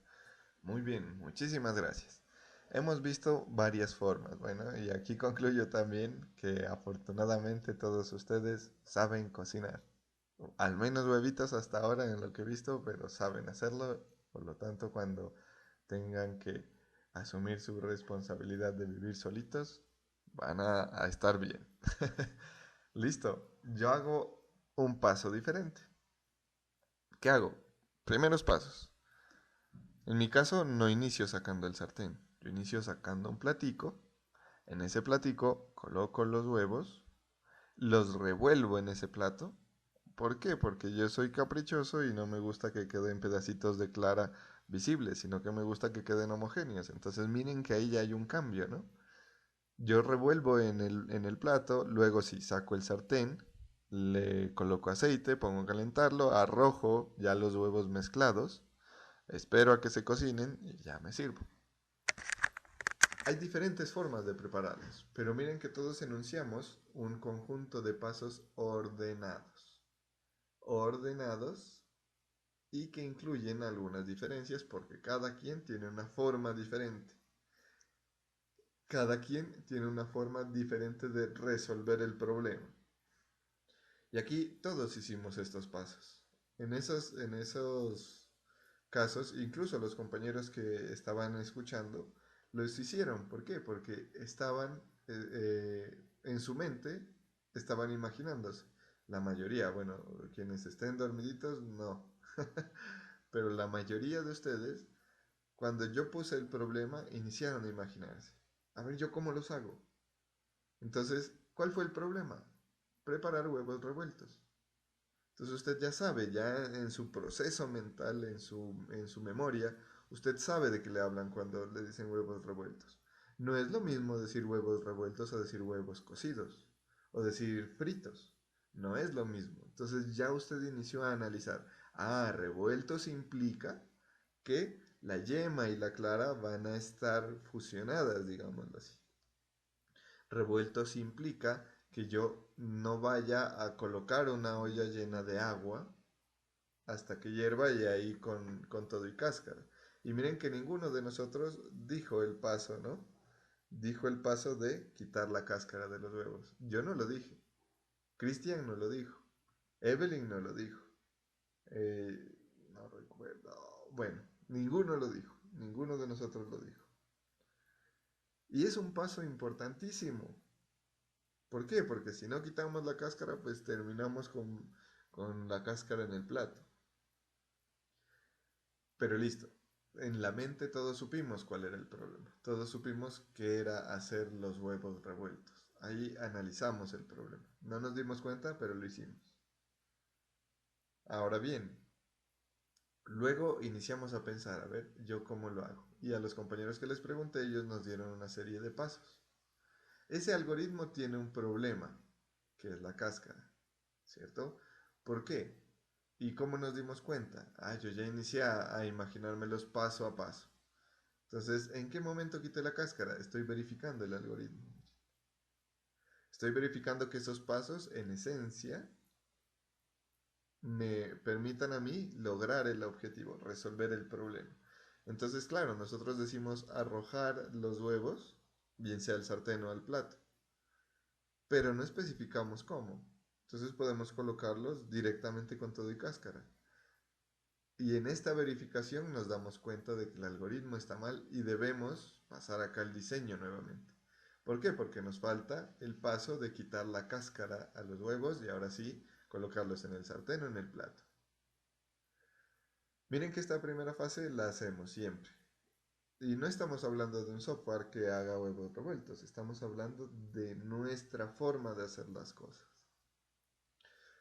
Muy bien, muchísimas gracias. Hemos visto varias formas, bueno, y aquí concluyo también que afortunadamente todos ustedes saben cocinar. Al menos huevitos hasta ahora en lo que he visto, pero saben hacerlo. Por lo tanto, cuando tengan que asumir su responsabilidad de vivir solitos, van a estar bien. Listo, yo hago un paso diferente. ¿Qué hago? Primeros pasos. En mi caso no inicio sacando el sartén, yo inicio sacando un platico, en ese platico coloco los huevos, los revuelvo en ese plato. ¿Por qué? Porque yo soy caprichoso y no me gusta que queden pedacitos de clara visibles, sino que me gusta que queden homogéneos. Entonces miren que ahí ya hay un cambio, ¿no? Yo revuelvo en el plato, luego sí saco el sartén, le coloco aceite, pongo a calentarlo, arrojo ya los huevos mezclados, espero a que se cocinen y ya me sirvo. hay diferentes formas de prepararlos, pero miren que todos enunciamos un conjunto de pasos ordenados. Ordenados y que incluyen algunas diferencias porque cada quien tiene una forma diferente. Cada quien tiene una forma diferente de resolver el problema. Y aquí todos hicimos estos pasos. En esos casos, incluso los compañeros que estaban escuchando, los hicieron. ¿Por qué? Porque estaban en su mente, estaban imaginándose. La mayoría, bueno, quienes estén dormiditos, no. Pero la mayoría de ustedes, cuando yo puse el problema, iniciaron a imaginarse. A ver, ¿yo cómo los hago? Entonces, ¿cuál fue el problema? Preparar huevos revueltos. Entonces usted ya sabe, ya en su proceso mental, en su memoria, usted sabe de qué le hablan cuando le dicen huevos revueltos. No es lo mismo decir huevos revueltos a decir huevos cocidos o decir fritos. No es lo mismo. Entonces ya usted inició a analizar. Ah, revueltos implica que la yema y la clara van a estar fusionadas, digámoslo así. Revueltos implica que yo no vaya a colocar una olla llena de agua hasta que hierva y ahí con todo y cáscara. Y miren que ninguno de nosotros dijo el paso, ¿no? Dijo el paso de quitar la cáscara de los huevos. Yo no lo dije. Cristian no lo dijo. Evelyn no lo dijo. No recuerdo. Bueno, ninguno lo dijo. Ninguno de nosotros lo dijo. Y es un paso importantísimo. ¿Por qué? Porque si no quitamos la cáscara, pues terminamos con la cáscara en el plato. Pero listo. En la mente todos supimos cuál era el problema. Todos supimos que era hacer los huevos revueltos. Ahí analizamos el problema. No nos dimos cuenta, pero lo hicimos. Ahora bien, luego iniciamos a pensar, a ver, ¿yo cómo lo hago? Y a los compañeros que les pregunté, ellos nos dieron una serie de pasos. Ese algoritmo tiene un problema, que es la cáscara, ¿cierto? ¿Por qué? ¿Y cómo nos dimos cuenta? Ah, yo ya inicié a imaginármelos paso a paso. Entonces, ¿en qué momento quité la cáscara? Estoy verificando el algoritmo. Estoy verificando que esos pasos, en esencia, me permitan a mí lograr el objetivo, resolver el problema. Entonces, claro, nosotros decimos arrojar los huevos, bien sea al sartén o al plato, pero no especificamos cómo. Entonces podemos colocarlos directamente con todo y cáscara. Y en esta verificación nos damos cuenta de que el algoritmo está mal y debemos pasar acá al diseño nuevamente. ¿Por qué? Porque nos falta el paso de quitar la cáscara a los huevos y ahora sí colocarlos en el sartén o en el plato. Miren que esta primera fase la hacemos siempre. Y no estamos hablando de un software que haga huevos revueltos, estamos hablando de nuestra forma de hacer las cosas.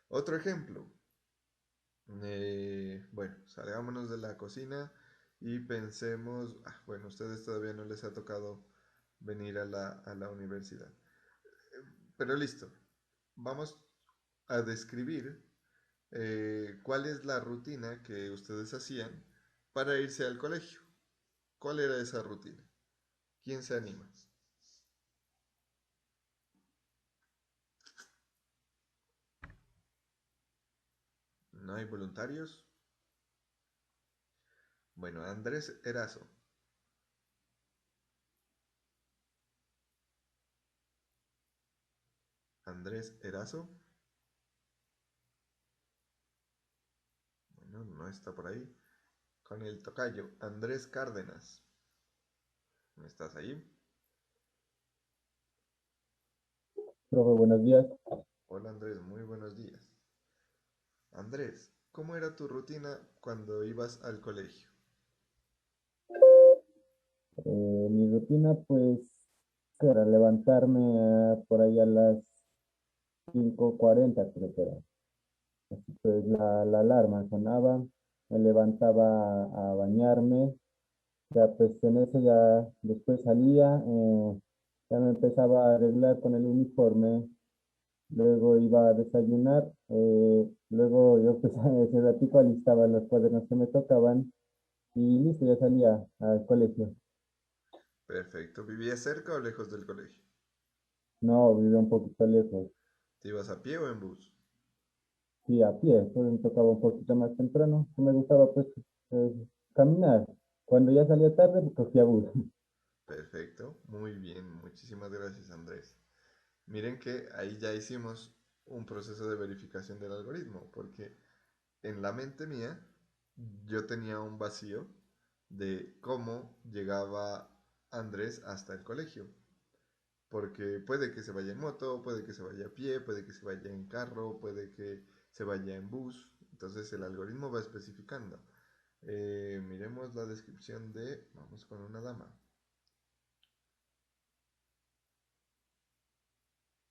Otro ejemplo. Bueno, salgámonos de la cocina y pensemos, bueno, a ustedes todavía no les ha tocado venir a la universidad. Pero listo, vamos a describir cuál es la rutina que ustedes hacían para irse al colegio. ¿Cuál era esa rutina? ¿Quién se anima? ¿No hay voluntarios? Bueno, Andrés Erazo. Andrés Erazo. Bueno, no está por ahí. Con el tocayo, Andrés Cárdenas. ¿Estás ahí? Profe, buenos días. Hola Andrés, muy buenos días. Andrés, ¿cómo era tu rutina cuando ibas al colegio? Mi rutina, pues, era levantarme por ahí a las 5:40, creo que era. Así pues, la alarma sonaba, me levantaba a bañarme, ya pues en eso ya después salía, ya me empezaba a arreglar con el uniforme, luego iba a desayunar, luego yo pues ese ratito alistaba los cuadernos que me tocaban y listo, ya salía al colegio. Perfecto. ¿Vivías cerca o lejos del colegio? No, vive un poquito lejos. ¿Te ibas a pie o en bus? Sí, a pie, pues me tocaba un poquito más temprano. Me gustaba pues eh, caminar. Cuando ya salía tarde, pues cogía bus. Perfecto. Muy bien. Muchísimas gracias, Andrés. Miren que ahí ya hicimos un proceso de verificación del algoritmo, porque en la mente mía yo tenía un vacío de cómo llegaba Andrés hasta el colegio. Porque puede que se vaya en moto, puede que se vaya a pie, puede que se vaya en carro, puede que se vaya en bus. Entonces el algoritmo va especificando. Miremos la descripción de, vamos con una dama.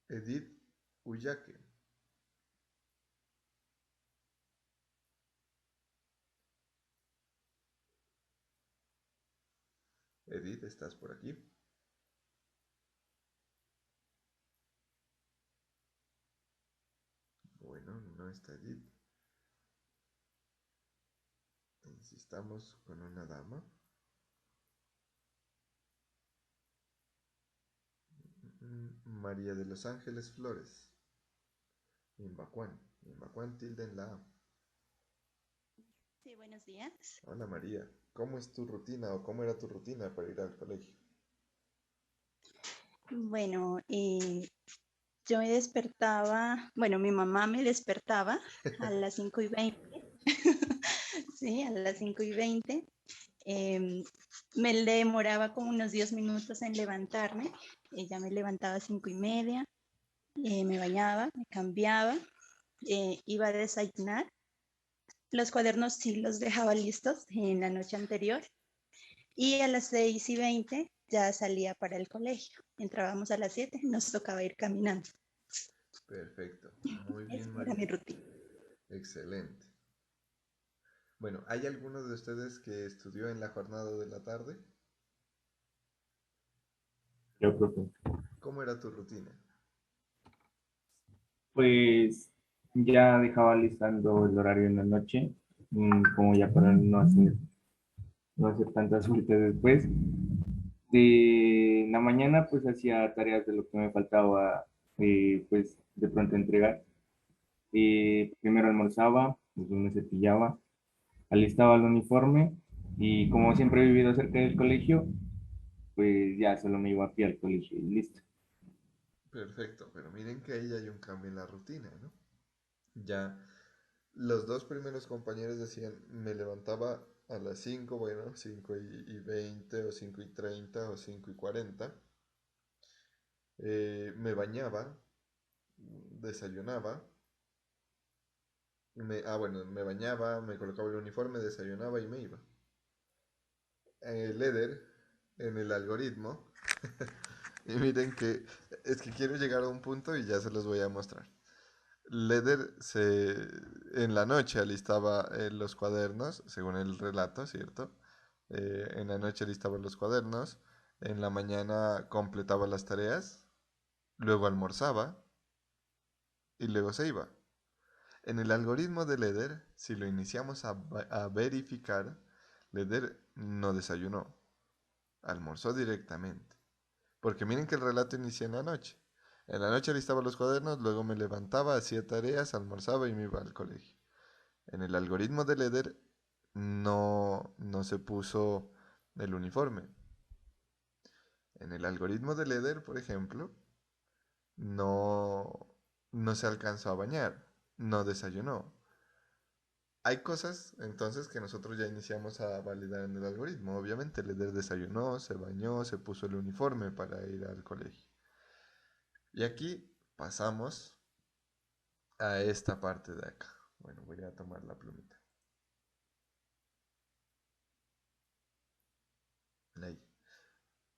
Edith Uyake. Edith, ¿estás por aquí? Bueno, no está Edith. Insistamos con una dama. María de los Ángeles Flores. Imbacuán. Imbacuán tilde en la A. Sí, buenos días. Hola María. ¿Cómo es tu rutina o cómo era tu rutina para ir al colegio? Bueno, yo me despertaba, bueno, mi mamá me despertaba a las 5:20, sí, a las 5:20. Me demoraba como unos 10 minutos en levantarme. Ella me levantaba a 5:30, me bañaba, me cambiaba, iba a desayunar. Los cuadernos sí los dejaba listos en la noche anterior. Y a las 6:20 ya salía para el colegio. Entrábamos a las 7, nos tocaba ir caminando. Perfecto. Muy bien, Esa era mi María. rutina. Excelente. Bueno, ¿hay alguno de ustedes que estudió en la jornada de la tarde? Yo creo que, ¿Cómo era tu rutina? pues ya dejaba listando el horario en la noche, como ya para no hacer tantas vueltas después. De la mañana pues hacía tareas de lo que me faltaba, pues de pronto entregar. Primero almorzaba, después me cepillaba, alistaba el uniforme y como siempre he vivido cerca del colegio, pues ya solo me iba a pie al colegio y listo. Perfecto, pero miren que ahí hay un cambio en la rutina, ¿no? Ya los dos primeros compañeros decían, me levantaba a las 5, bueno, 5:20 o 5:30 o 5:40. Me bañaba, desayunaba. Bueno, me bañaba, me colocaba el uniforme, desayunaba y me iba. Leder, en el algoritmo, y miren que es que quiero llegar a un punto y ya se los voy a mostrar. Leder en la noche alistaba los cuadernos, según el relato, ¿cierto? En la noche alistaba los cuadernos, en la mañana completaba las tareas, luego almorzaba y luego se iba. En el algoritmo de Leder, si lo iniciamos a verificar, Leder no desayunó, almorzó directamente. Porque miren que el relato inicia en la noche. En la noche alistaba los cuadernos, luego me levantaba, hacía tareas, almorzaba y me iba al colegio. En el algoritmo de Leder no se puso el uniforme. En el algoritmo de Leder, por ejemplo, no, no se alcanzó a bañar, no desayunó. Hay cosas entonces que nosotros ya iniciamos a validar en el algoritmo. Obviamente, Leder desayunó, se bañó, se puso el uniforme para ir al colegio. Y aquí pasamos a esta parte de acá. Bueno, voy a tomar la plumita. Ahí.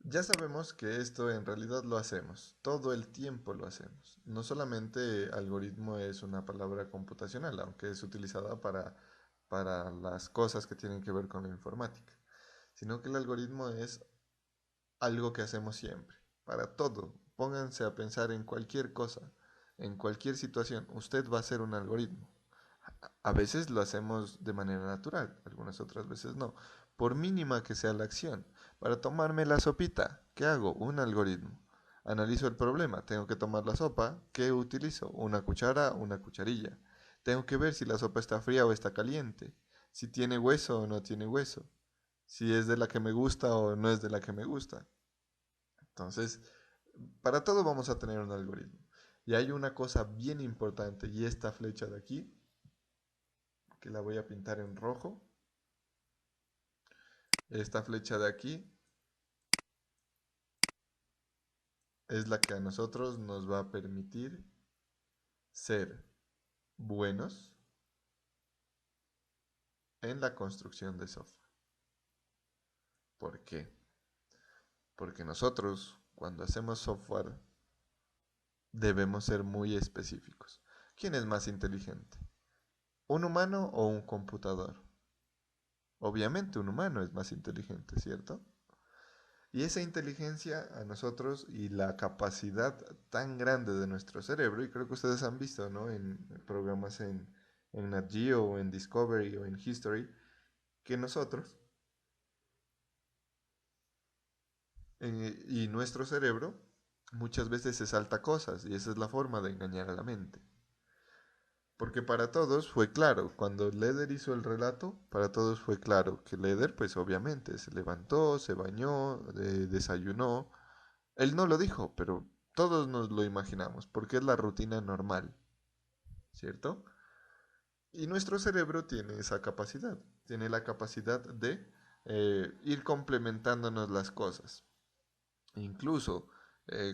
Ya sabemos que esto en realidad lo hacemos, todo el tiempo lo hacemos. No solamente algoritmo es una palabra computacional, aunque es utilizada para las cosas que tienen que ver con la informática, sino que el algoritmo es algo que hacemos siempre, para todo. Pónganse a pensar en cualquier cosa, en cualquier situación, usted va a hacer un algoritmo. A veces lo hacemos de manera natural, algunas otras veces no, por mínima que sea la acción. Para tomarme la sopita, ¿qué hago? Un algoritmo. Analizo el problema, tengo que tomar la sopa, ¿qué utilizo? Una cuchara, una cucharilla. Tengo que ver si la sopa está fría o está caliente, si tiene hueso o no tiene hueso, si es de la que me gusta o no es de la que me gusta. Entonces, para todo vamos a tener un algoritmo. Y hay una cosa bien importante, y esta flecha de aquí, que la voy a pintar en rojo. Esta flecha de aquí es la que a nosotros nos va a permitir ser buenos en la construcción de software. ¿Por qué? Porque nosotros, cuando hacemos software, debemos ser muy específicos. ¿Quién es más inteligente? ¿Un humano o un computador? Obviamente un humano es más inteligente, ¿cierto? Y esa inteligencia a nosotros y la capacidad tan grande de nuestro cerebro, y creo que ustedes han visto, ¿no? En programas en Nat Geo o en Discovery o en History, que nosotros y nuestro cerebro muchas veces se salta cosas y esa es la forma de engañar a la mente. Porque para todos fue claro, cuando Leder hizo el relato, para todos fue claro que Leder, pues obviamente, se levantó, se bañó, desayunó. Él no lo dijo, pero todos nos lo imaginamos, porque es la rutina normal, ¿cierto? Y nuestro cerebro tiene esa capacidad, tiene la capacidad de ir complementándonos las cosas. Incluso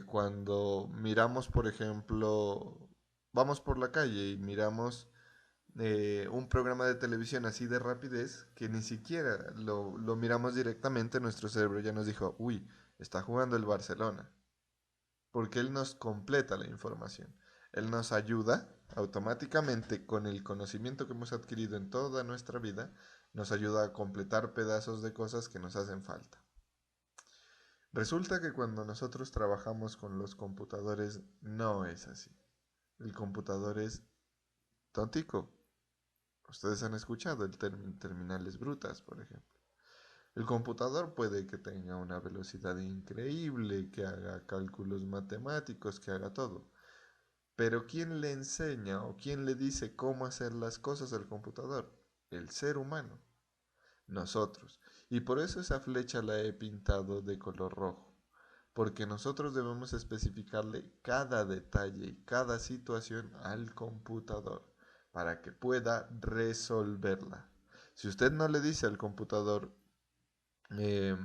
cuando miramos, por ejemplo, vamos por la calle y miramos un programa de televisión así de rapidez que ni siquiera lo miramos directamente, nuestro cerebro ya nos dijo, uy, está jugando el Barcelona, porque él nos completa la información. Él nos ayuda automáticamente con el conocimiento que hemos adquirido en toda nuestra vida, nos ayuda a completar pedazos de cosas que nos hacen falta. Resulta que cuando nosotros trabajamos con los computadores no es así. El computador es tontico. Ustedes han escuchado el término terminales brutas, por ejemplo. El computador puede que tenga una velocidad increíble, que haga cálculos matemáticos, que haga todo. Pero ¿quién le enseña o quién le dice cómo hacer las cosas al computador? El ser humano, nosotros. Y por eso esa flecha la he pintado de color rojo. Porque nosotros debemos especificarle cada detalle y cada situación al computador para que pueda resolverla. Si usted no le dice al computador, eh,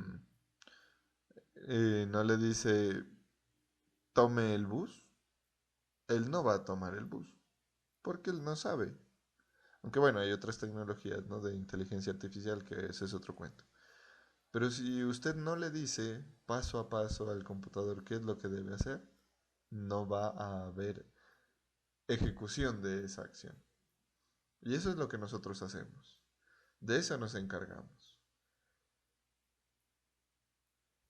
no le dice tome el bus, él no va a tomar el bus, porque él no sabe. Aunque bueno, hay otras tecnologías, ¿no? De inteligencia artificial que ese es otro cuento. Pero si usted no le dice paso a paso al computador qué es lo que debe hacer, no va a haber ejecución de esa acción. Y eso es lo que nosotros hacemos. De eso nos encargamos.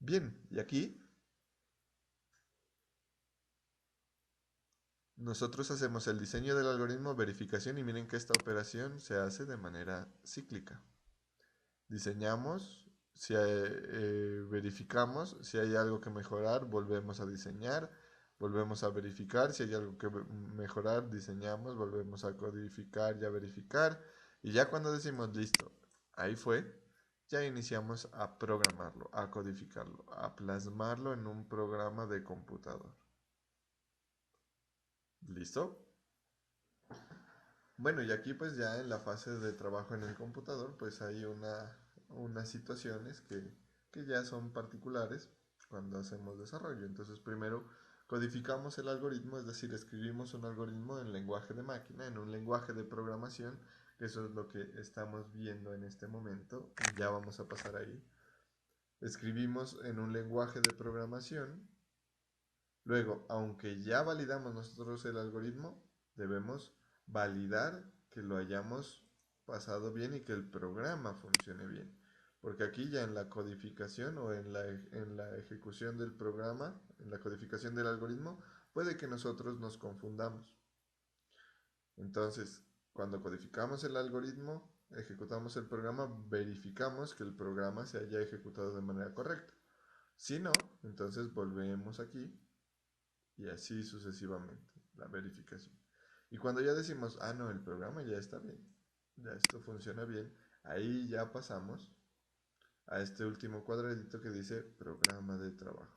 Bien, y aquí nosotros hacemos el diseño del algoritmo, verificación, y miren que esta operación se hace de manera cíclica. Diseñamos, si verificamos, si hay algo que mejorar, volvemos a diseñar, volvemos a verificar, si hay algo que mejorar, diseñamos, volvemos a codificar y a verificar, y ya cuando decimos listo, ahí fue, ya iniciamos a programarlo, a codificarlo, a plasmarlo en un programa de computador. ¿Listo? Bueno, y aquí pues ya en la fase de trabajo en el computador, pues hay unas situaciones que ya son particulares cuando hacemos desarrollo. Entonces primero codificamos el algoritmo, es decir, escribimos un algoritmo en lenguaje de máquina, en un lenguaje de programación, que eso es lo que estamos viendo en este momento, y ya vamos a pasar ahí. Escribimos en un lenguaje de programación. Luego, aunque ya validamos nosotros el algoritmo, debemos validar que lo hayamos pasado bien y que el programa funcione bien. Porque aquí ya en la codificación o en la ejecución del programa, en la codificación del algoritmo, puede que nosotros nos confundamos. Entonces, cuando codificamos el algoritmo, ejecutamos el programa, verificamos que el programa se haya ejecutado de manera correcta. Si no, entonces volvemos aquí y así sucesivamente, la verificación. Y cuando ya decimos, ah, no, el programa ya está bien, ya esto funciona bien, ahí ya pasamos a este último cuadradito que dice programa de trabajo.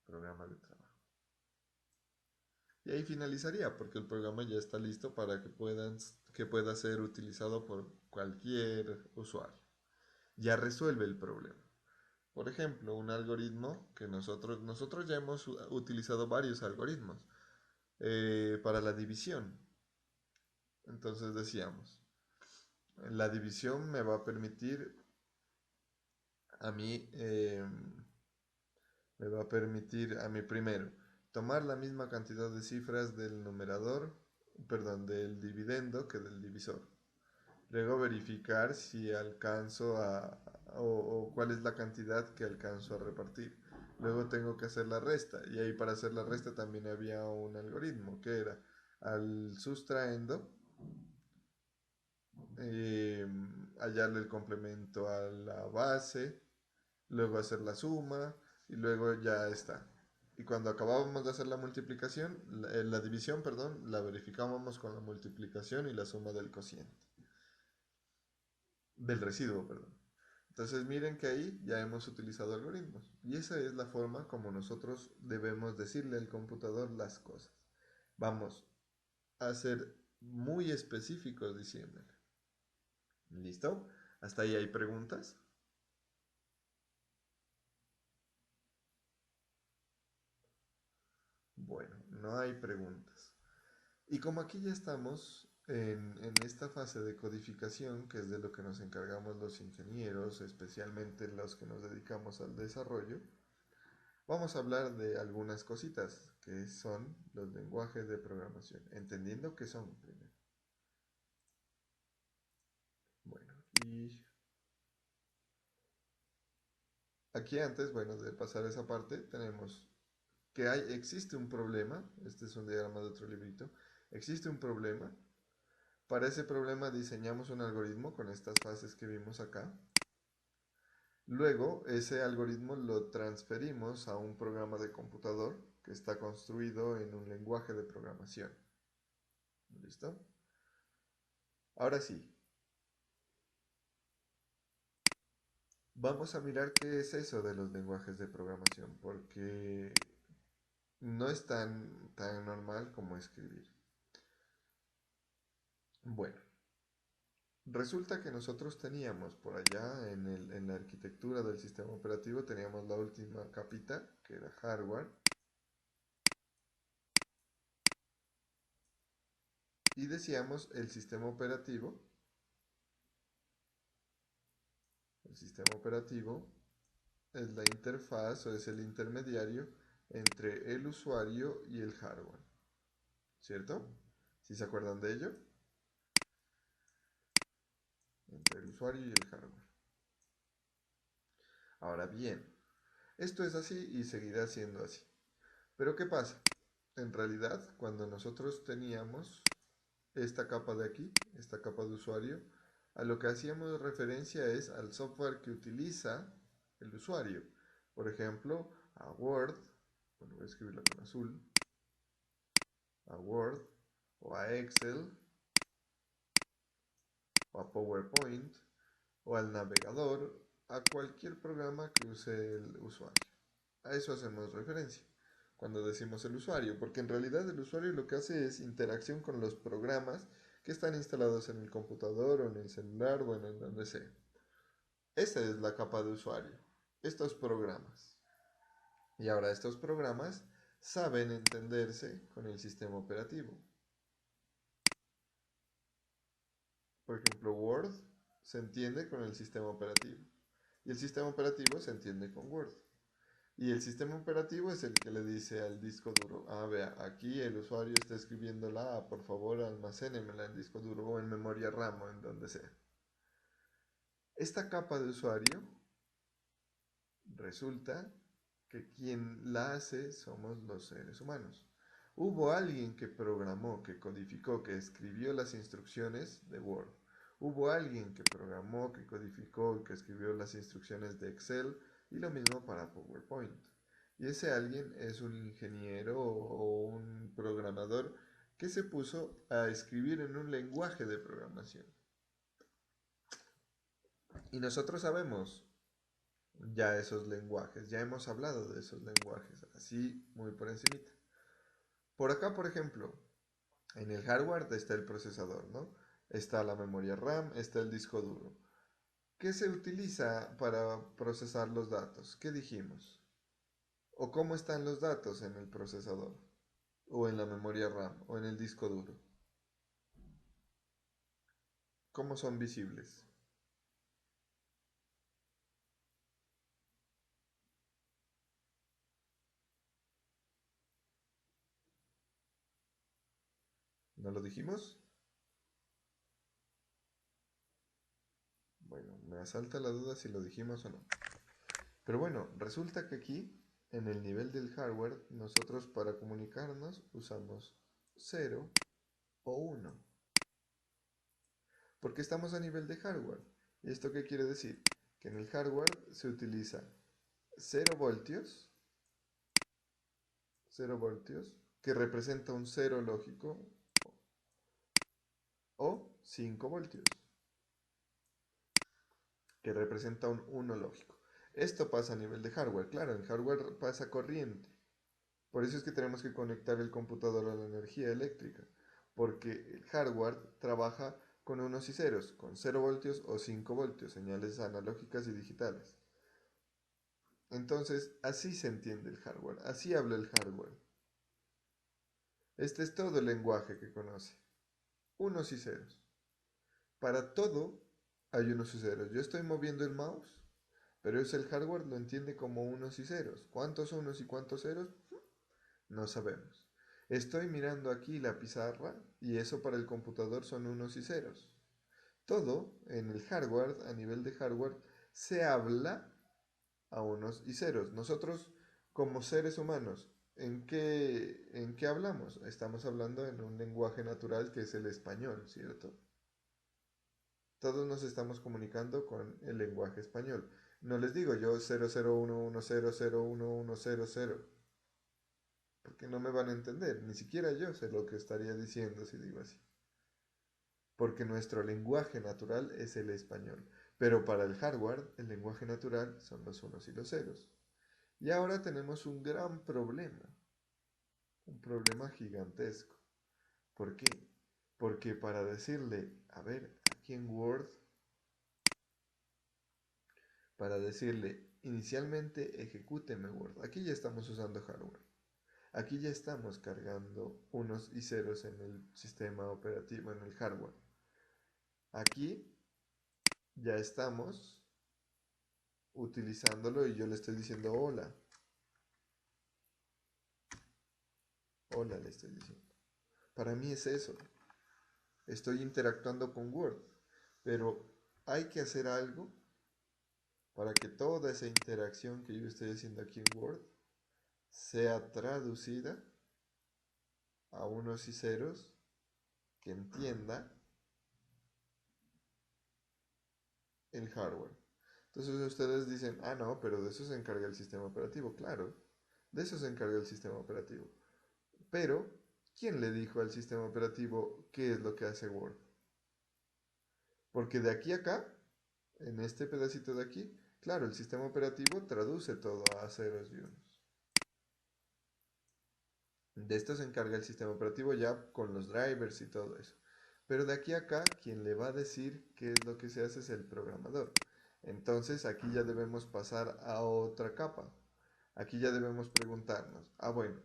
Programa de trabajo. Y ahí finalizaría, porque el programa ya está listo para que pueda ser utilizado por cualquier usuario. Ya resuelve el problema. Por ejemplo, un algoritmo que nosotros ya hemos utilizado varios algoritmos para la división. Entonces decíamos, la división me va a permitir a mí, primero tomar la misma cantidad de cifras del numerador, perdón, del dividendo que del divisor. Luego verificar si alcanzo o cuál es la cantidad que alcanzo a repartir. Luego tengo que hacer la resta, y ahí para hacer la resta también había un algoritmo que era al sustraendo, hallarle el complemento a la base, luego hacer la suma y luego ya está. Y cuando acabábamos de hacer la multiplicación, la división, perdón, la verificábamos con la multiplicación y la suma del cociente. Del residuo, perdón. Entonces miren que ahí ya hemos utilizado algoritmos. Y esa es la forma como nosotros debemos decirle al computador las cosas. Vamos a ser muy específicos diciéndole. ¿Listo? ¿Hasta ahí hay preguntas? Bueno, no hay preguntas. Y como aquí ya estamos en esta fase de codificación, que es de lo que nos encargamos los ingenieros, especialmente los que nos dedicamos al desarrollo, vamos a hablar de algunas cositas que son los lenguajes de programación, entendiendo qué son primero. Bueno, y aquí antes, bueno, de pasar esa parte, tenemos que existe un problema, este es un diagrama de otro librito, existe un problema. Para ese problema diseñamos un algoritmo con estas fases que vimos acá. Luego, ese algoritmo lo transferimos a un programa de computador que está construido en un lenguaje de programación. ¿Listo? Ahora sí. Vamos a mirar qué es eso de los lenguajes de programación, porque no es tan normal como escribir. Bueno. Resulta que nosotros teníamos por allá en la arquitectura del sistema operativo, teníamos la última capita, que era hardware, y decíamos el sistema operativo es la interfaz o es el intermediario entre el usuario y el hardware, ¿cierto? ¿Sí se acuerdan de ello? Entre el usuario y el hardware. Ahora bien, esto es así y seguirá siendo así. Pero ¿qué pasa? En realidad, cuando nosotros teníamos esta capa de aquí, esta capa de usuario, a lo que hacíamos referencia es al software que utiliza el usuario. Por ejemplo, a Word, bueno, voy a escribirlo con azul, a Word, o a Excel, o a PowerPoint, o al navegador, a cualquier programa que use el usuario. A eso hacemos referencia cuando decimos el usuario, porque en realidad el usuario lo que hace es interacción con los programas que están instalados en el computador o en el celular o en donde sea. Esta es la capa de usuario, estos programas. Y ahora estos programas saben entenderse con el sistema operativo. Por ejemplo, Word se entiende con el sistema operativo y el sistema operativo se entiende con Word. Y el sistema operativo es el que le dice al disco duro, ah, vea, aquí el usuario está escribiendo la A, por favor almacénemela en disco duro o en memoria RAM o en donde sea. Esta capa de usuario resulta que quien la hace somos los seres humanos. Hubo alguien que programó, que codificó, que escribió las instrucciones de Word. Hubo alguien que programó, que codificó, que escribió las instrucciones de Excel y lo mismo para PowerPoint. Y ese alguien es un ingeniero o un programador que se puso a escribir en un lenguaje de programación. Y nosotros sabemos ya esos lenguajes, ya hemos hablado de esos lenguajes, así muy por encimita. Por acá, por ejemplo, en el hardware está el procesador, ¿no? Está la memoria RAM, está el disco duro. ¿Qué se utiliza para procesar los datos? ¿Qué dijimos? ¿O cómo están los datos en el procesador? ¿O en la memoria RAM? ¿O en el disco duro? ¿Cómo son visibles? ¿No lo dijimos? Bueno, me asalta la duda si lo dijimos o no. Pero bueno, resulta que aquí, en el nivel del hardware, nosotros para comunicarnos usamos 0 o 1. Porque estamos a nivel de hardware. ¿Y esto qué quiere decir? Que en el hardware se utiliza 0 voltios, 0 voltios, que representa un 0 lógico, o 5 voltios, que representa un 1 lógico. Esto pasa a nivel de hardware. Claro, en hardware pasa corriente. Por eso es que tenemos que conectar el computador a la energía eléctrica, porque el hardware trabaja con unos y ceros, con 0 voltios o 5 voltios, señales analógicas y digitales. Entonces, así se entiende el hardware, así habla el hardware. Este es todo el lenguaje que conoce, unos y ceros. Para todo hay unos y ceros. Yo estoy moviendo el mouse, pero es el hardware lo entiende como unos y ceros. ¿Cuántos unos y cuántos ceros? No sabemos. Estoy mirando aquí la pizarra y eso para el computador son unos y ceros. Todo en el hardware, a nivel de hardware, se habla a unos y ceros. Nosotros, como seres humanos, ¿en qué hablamos? Estamos hablando en un lenguaje natural que es el español, ¿cierto? Todos nos estamos comunicando con el lenguaje español. No les digo yo 0011001100, porque no me van a entender. Ni siquiera yo sé lo que estaría diciendo si digo así. Porque nuestro lenguaje natural es el español. Pero para el hardware, el lenguaje natural son los unos y los ceros. Y ahora tenemos un gran problema. Un problema gigantesco. ¿Por qué? Porque para decirle, a ver, aquí en Word, para decirle inicialmente ejecúteme Word, aquí ya estamos usando hardware. Aquí ya estamos cargando unos y ceros en el sistema operativo, en el hardware. Aquí ya estamos utilizándolo y yo le estoy diciendo hola. Hola le estoy diciendo. Para mí es eso. Estoy interactuando con Word. Pero hay que hacer algo para que toda esa interacción que yo estoy haciendo aquí en Word sea traducida a unos y ceros que entienda el hardware. Entonces ustedes dicen, ah, no, pero de eso se encarga el sistema operativo. Claro, de eso se encarga el sistema operativo. Pero, ¿quién le dijo al sistema operativo qué es lo que hace Word? Porque de aquí a acá, en este pedacito de aquí, claro, el sistema operativo traduce todo a ceros y unos. De esto se encarga el sistema operativo ya con los drivers y todo eso. Pero de aquí a acá, quien le va a decir qué es lo que se hace es el programador. Entonces aquí ya debemos pasar a otra capa. Aquí ya debemos preguntarnos, ah bueno,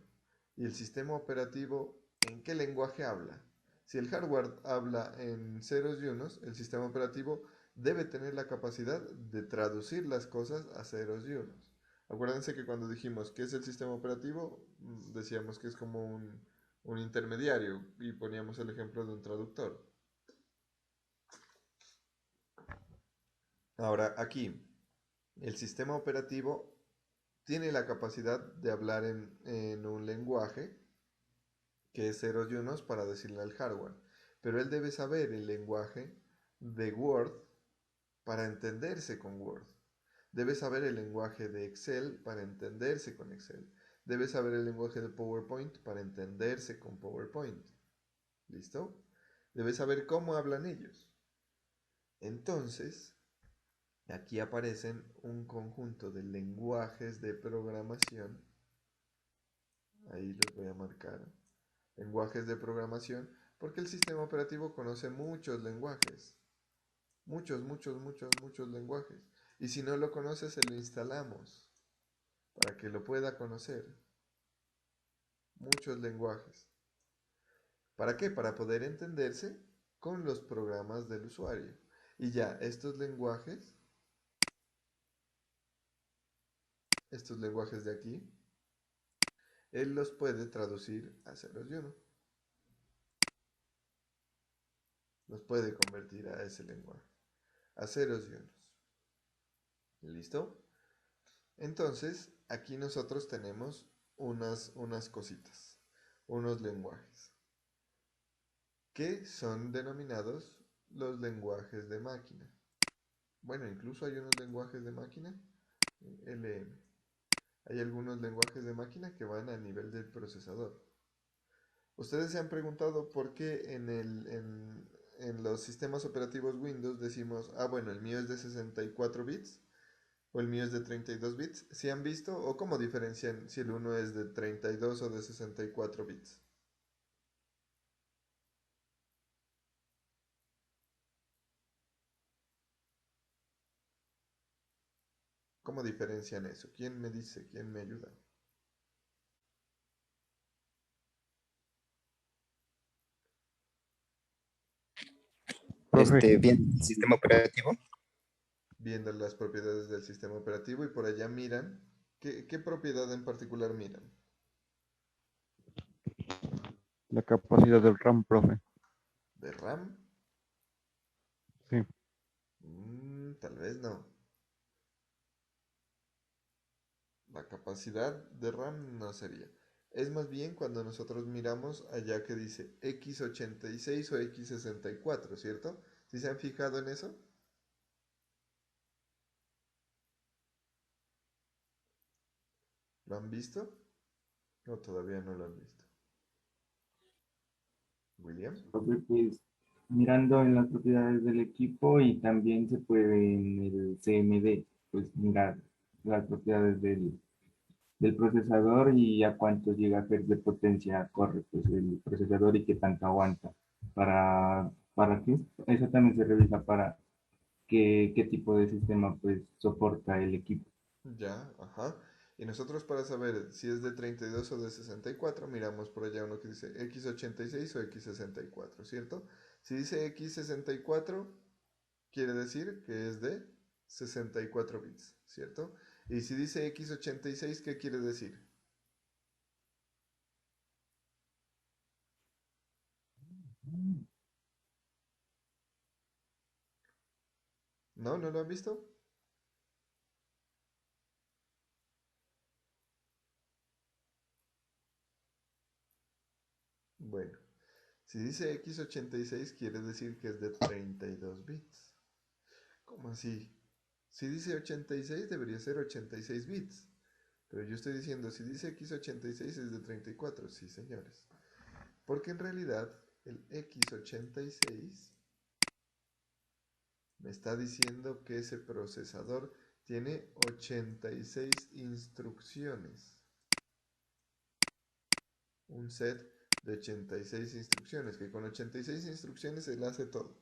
¿y el sistema operativo en qué lenguaje habla? Si el hardware habla en ceros y unos, el sistema operativo debe tener la capacidad de traducir las cosas a ceros y unos. Acuérdense que cuando dijimos qué es el sistema operativo, decíamos que es como un intermediario y poníamos el ejemplo de un traductor. Ahora, aquí, el sistema operativo tiene la capacidad de hablar en un lenguaje que es ceros y unos para decirle al hardware. Pero él debe saber el lenguaje de Word para entenderse con Word. Debe saber el lenguaje de Excel para entenderse con Excel. Debe saber el lenguaje de PowerPoint para entenderse con PowerPoint. ¿Listo? Debe saber cómo hablan ellos. Entonces, aquí aparecen un conjunto de lenguajes de programación. Ahí los voy a marcar. Lenguajes de programación, porque el sistema operativo conoce muchos lenguajes. Muchos lenguajes. Y si no lo conoce, se lo instalamos para que lo pueda conocer. Muchos lenguajes. ¿Para qué? Para poder entenderse con los programas del usuario. Y ya, estos lenguajes de aquí, él los puede traducir a ceros y uno. Los puede convertir a ese lenguaje, a ceros y unos. ¿Listo? Entonces, aquí nosotros tenemos unas cositas, unos lenguajes, que son denominados los lenguajes de máquina. Bueno, incluso hay unos lenguajes de máquina, LM. Hay algunos lenguajes de máquina que van a nivel del procesador. Ustedes se han preguntado por qué en los sistemas operativos Windows decimos, bueno, el mío es de 64 bits o el mío es de 32 bits. ¿Sí han visto o cómo diferencian si el uno es de 32 o de 64 bits? ¿Cómo diferencian eso? ¿Quién me dice? ¿Quién me ayuda? Profe, Bien, sistema operativo. Viendo las propiedades del sistema operativo y por allá miran. ¿Qué propiedad en particular miran? la capacidad del RAM, profe. ¿De RAM? Sí. Tal vez no. La capacidad de RAM no sería. Es más bien cuando nosotros miramos allá que dice x86 o x64, ¿cierto? ¿Sí se han fijado en eso? ¿Lo han visto? No, todavía no lo han visto. ¿William? Profe, pues mirando en las propiedades del equipo y también se puede en el CMD, pues mirar las propiedades del procesador y a cuántos gigahertz de potencia corre pues, el procesador y qué tanto aguanta. ¿Para qué? Eso también se revisa para qué tipo de sistema pues soporta el equipo. Ya, ajá. Y nosotros para saber si es de 32 o de 64, miramos por allá uno que dice x86 o x64, ¿cierto? Si dice x64, quiere decir que es de 64 bits, ¿cierto? Y si dice x86, ¿qué quiere decir? ¿No? ¿No lo han visto? Bueno, si dice x86 quiere decir que es de 32 bits. ¿Cómo así? Si dice 86 debería ser 86 bits. Pero yo estoy diciendo, si dice x86 es de 34. Sí, señores. Porque en realidad el x86 me está diciendo que ese procesador tiene 86 instrucciones. Un set de 86 instrucciones, que con 86 instrucciones él hace todo.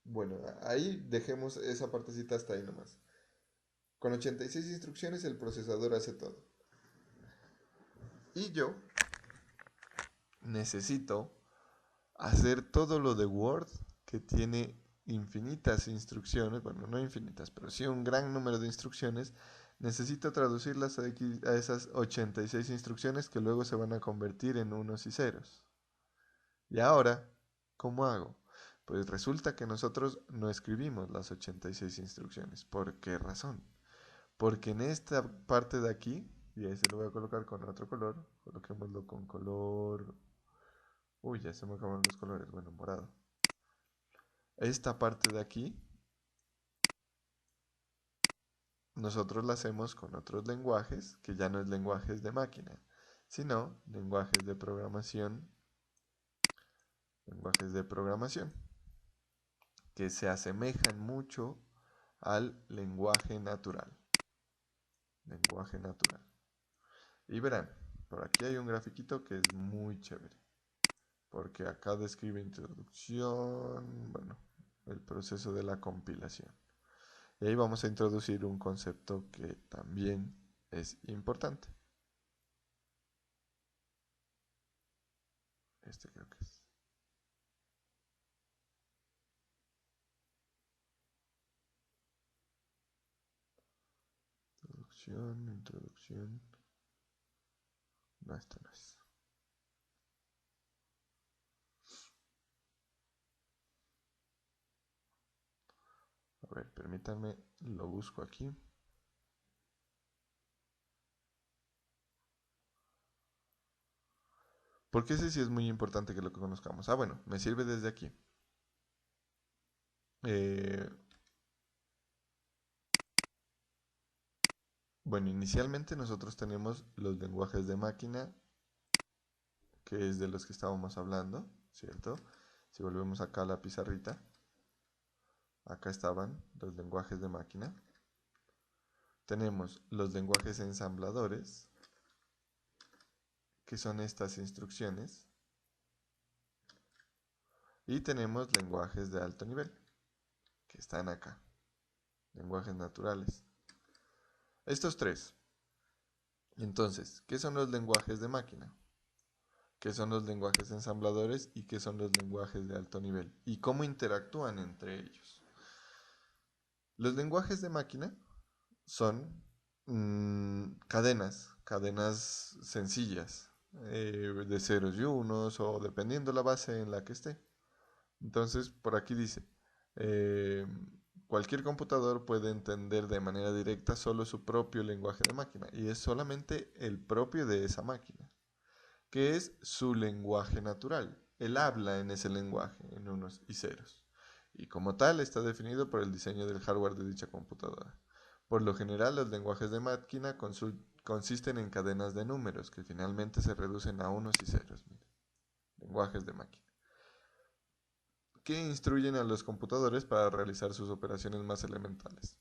Bueno, ahí dejemos esa partecita hasta ahí nomás. Con 86 instrucciones el procesador hace todo. Y yo necesito hacer todo lo de Word, que tiene infinitas instrucciones, bueno, no infinitas, pero sí un gran número de instrucciones. Necesito traducirlas a esas 86 instrucciones que luego se van a convertir en unos y ceros. Y ahora, ¿cómo hago? Pues resulta que nosotros no escribimos las 86 instrucciones. ¿Por qué razón? Porque en esta parte de aquí, y ahí se lo voy a colocar con otro color, coloquémoslo con color Uy, ya se me acabaron los colores. Bueno, morado. Esta parte de aquí, nosotros la hacemos con otros lenguajes, que ya no es lenguajes de máquina, sino lenguajes de programación, que se asemejan mucho al lenguaje natural. Y verán, por aquí hay un grafiquito que es muy chévere, porque acá describe introducción, bueno, el proceso de la compilación. Y ahí vamos a introducir un concepto que también es importante. Este creo que es. Introducción. No, esto no es. A ver, permítanme, lo busco aquí. Porque ese sí es muy importante que lo conozcamos. Ah, bueno, me sirve desde aquí. Bueno, inicialmente nosotros tenemos los lenguajes de máquina, que es de los que estábamos hablando, ¿cierto? Si volvemos acá a la pizarrita, acá estaban los lenguajes de máquina. Tenemos los lenguajes ensambladores, que son estas instrucciones. Y tenemos lenguajes de alto nivel, que están acá. Lenguajes naturales. Estos tres. Entonces, ¿qué son los lenguajes de máquina? ¿Qué son los lenguajes ensambladores? ¿Y qué son los lenguajes de alto nivel? ¿Y cómo interactúan entre ellos? Los lenguajes de máquina son cadenas sencillas, de ceros y unos, o dependiendo la base en la que esté. Entonces, por aquí dice, eh, cualquier computador puede entender de manera directa solo su propio lenguaje de máquina, y es solamente el propio de esa máquina, que es su lenguaje natural. Él habla en ese lenguaje, en unos y ceros, y como tal está definido por el diseño del hardware de dicha computadora. Por lo general, los lenguajes de máquina consisten en cadenas de números que finalmente se reducen a unos y ceros. Miren, lenguajes de máquina, que instruyen a los computadores para realizar sus operaciones más elementales,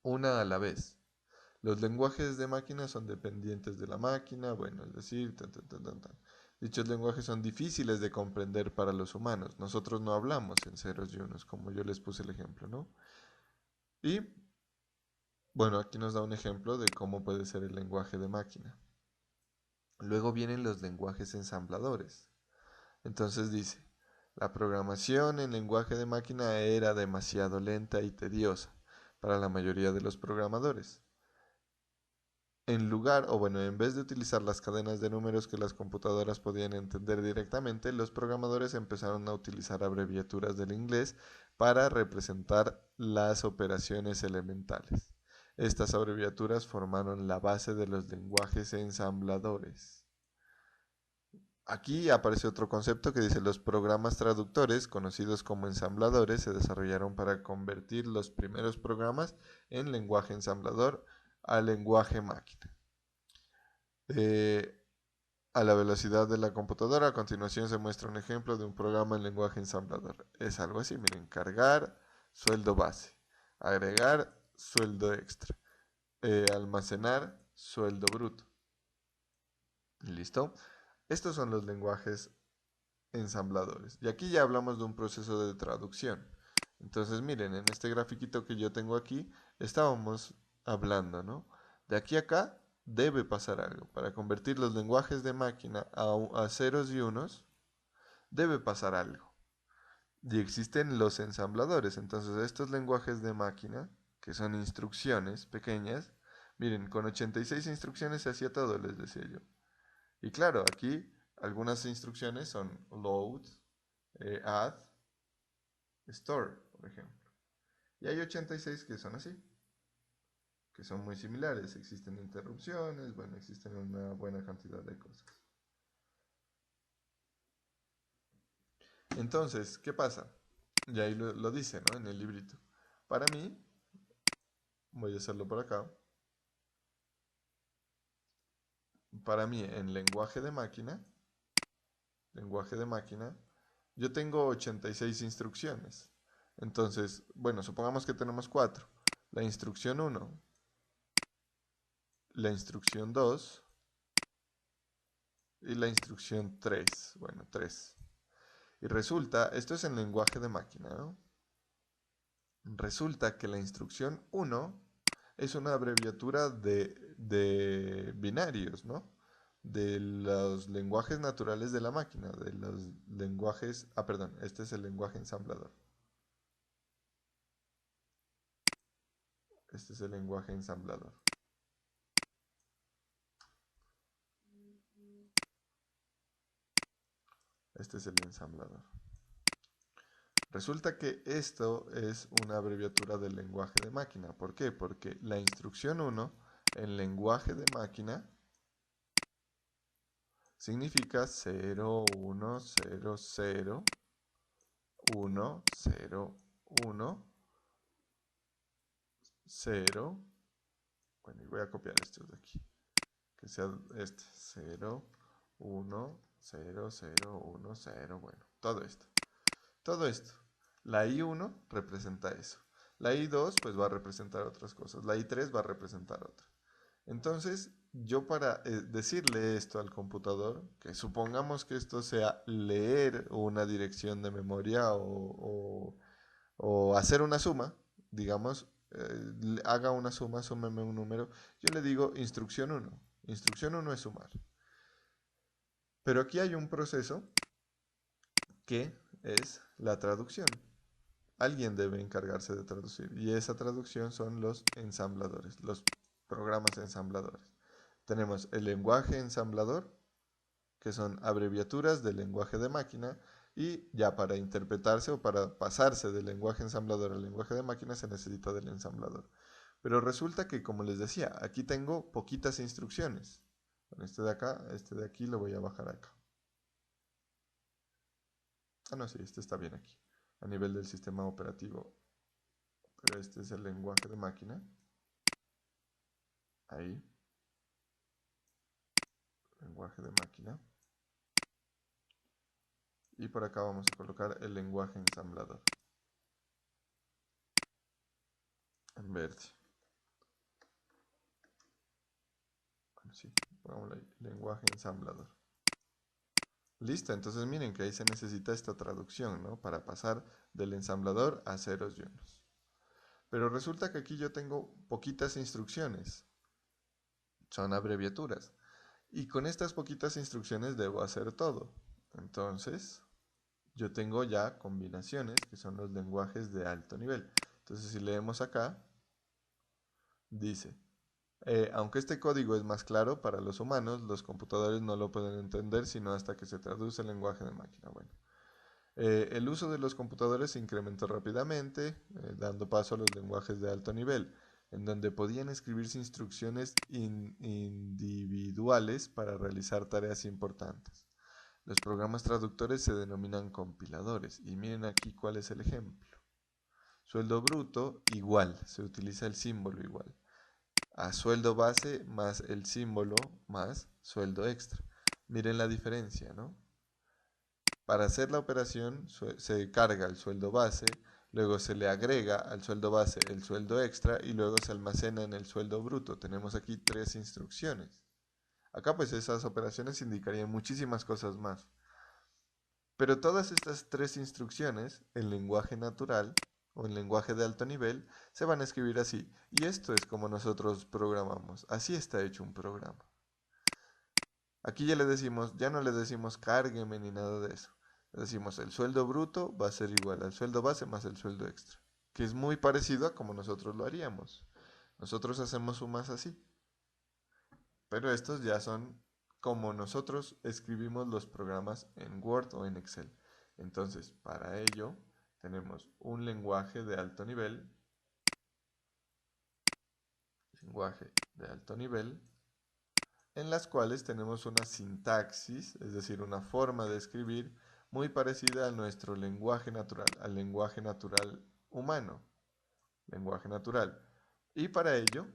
una a la vez. Los lenguajes de máquina son dependientes de la máquina, bueno, es decir, dichos lenguajes son difíciles de comprender para los humanos. Nosotros no hablamos en ceros y unos, como yo les puse el ejemplo, ¿no? Y, bueno, aquí nos da un ejemplo de cómo puede ser el lenguaje de máquina. Luego vienen los lenguajes ensambladores. Entonces dice, la programación en lenguaje de máquina era demasiado lenta y tediosa para la mayoría de los programadores. En vez de utilizar las cadenas de números que las computadoras podían entender directamente, los programadores empezaron a utilizar abreviaturas del inglés para representar las operaciones elementales. Estas abreviaturas formaron la base de los lenguajes ensambladores. Aquí aparece otro concepto que dice: los programas traductores, conocidos como ensambladores, se desarrollaron para convertir los primeros programas en lenguaje ensamblador a lenguaje máquina. A la velocidad de la computadora. A continuación se muestra un ejemplo de un programa en lenguaje ensamblador. Es algo así, miren: cargar, sueldo base; agregar, sueldo extra; almacenar, sueldo bruto. ¿Listo? Estos son los lenguajes ensambladores. Y aquí ya hablamos de un proceso de traducción. Entonces, miren, en este grafiquito que yo tengo aquí, estábamos hablando, ¿no? De aquí a acá debe pasar algo. Para convertir los lenguajes de máquina a ceros y unos, debe pasar algo. Y existen los ensambladores. Entonces, estos lenguajes de máquina, que son instrucciones pequeñas, miren, con 86 instrucciones se hacía todo, les decía yo. Y claro, aquí algunas instrucciones son load, add, store, por ejemplo. Y hay 86 que son así, que son muy similares. Existen interrupciones, bueno, existen una buena cantidad de cosas. Entonces, ¿qué pasa? Y ahí lo dice, ¿no? En el librito. Para mí, voy a hacerlo por acá. Para mí, en lenguaje de máquina, yo tengo 86 instrucciones. Entonces, bueno, supongamos que tenemos 4. La instrucción 1, la instrucción 2 y la instrucción 3. Bueno, 3. Y resulta, esto es en lenguaje de máquina, ¿no? Resulta que la instrucción 1 es una abreviatura de binarios, ¿no? De los lenguajes naturales de la máquina, de los lenguajes... Ah, perdón, este es el lenguaje ensamblador. Este es el lenguaje ensamblador. Este es el ensamblador. Resulta que esto es una abreviatura del lenguaje de máquina. ¿Por qué? Porque la instrucción 1 en lenguaje de máquina significa 0, 1, 0, 0, 1, 0, 1, 0. Bueno, y voy a copiar estos de aquí. Que sea este. 0, 1, 0, 0, 1, 0. Bueno, todo esto. Todo esto. La I1 representa eso. La I2 pues va a representar otras cosas. La I3 va a representar otra. Entonces, yo para decirle esto al computador, que supongamos que esto sea leer una dirección de memoria o hacer una suma, digamos, haga una suma, súmeme un número, yo le digo instrucción 1. Instrucción 1 es sumar. Pero aquí hay un proceso que es la traducción. Alguien debe encargarse de traducir y esa traducción son los ensambladores, los programas ensambladores. Tenemos el lenguaje ensamblador, que son abreviaturas del lenguaje de máquina, y ya para interpretarse o para pasarse del lenguaje ensamblador al lenguaje de máquina se necesita del ensamblador. Pero resulta que, como les decía, aquí tengo poquitas instrucciones. Con este de acá, este de aquí lo voy a bajar acá. Ah, no, sí, este está bien aquí, a nivel del sistema operativo. Pero este es el lenguaje de máquina. Ahí. Lenguaje de máquina. Y por acá vamos a colocar el lenguaje ensamblador. En verde. Bueno, sí, pongámoslo ahí. Lenguaje ensamblador. Listo, entonces miren que ahí se necesita esta traducción, ¿no? Para pasar del ensamblador a ceros y unos. Pero resulta que aquí yo tengo poquitas instrucciones. Son abreviaturas. Y con estas poquitas instrucciones debo hacer todo. Entonces, yo tengo ya combinaciones que son los lenguajes de alto nivel. Entonces, si leemos acá, dice, aunque este código es más claro para los humanos, los computadores no lo pueden entender sino hasta que se traduce el lenguaje de máquina. Bueno, el uso de los computadores se incrementó rápidamente, dando paso a los lenguajes de alto nivel, en donde podían escribirse instrucciones individuales para realizar tareas importantes. Los programas traductores se denominan compiladores, y miren aquí cuál es el ejemplo. Sueldo bruto igual, se utiliza el símbolo igual, a sueldo base más el símbolo más sueldo extra. Miren la diferencia, ¿no? Para hacer la operación se carga el sueldo base, luego se le agrega al sueldo base el sueldo extra y luego se almacena en el sueldo bruto. Tenemos aquí 3 instrucciones. Acá pues esas operaciones indicarían muchísimas cosas más. Pero todas estas 3 instrucciones, en lenguaje natural o en lenguaje de alto nivel, se van a escribir así. Y esto es como nosotros programamos. Así está hecho un programa. Aquí ya no le decimos cárgueme ni nada de eso. Le decimos el sueldo bruto va a ser igual al sueldo base más el sueldo extra. Que es muy parecido a como nosotros lo haríamos. Nosotros hacemos sumas así. Pero estos ya son como nosotros escribimos los programas en Word o en Excel. Entonces, para ello, tenemos un lenguaje de alto nivel, en las cuales tenemos una sintaxis, es decir, una forma de escribir muy parecida a nuestro lenguaje natural, al lenguaje natural humano, lenguaje natural. Y para ello,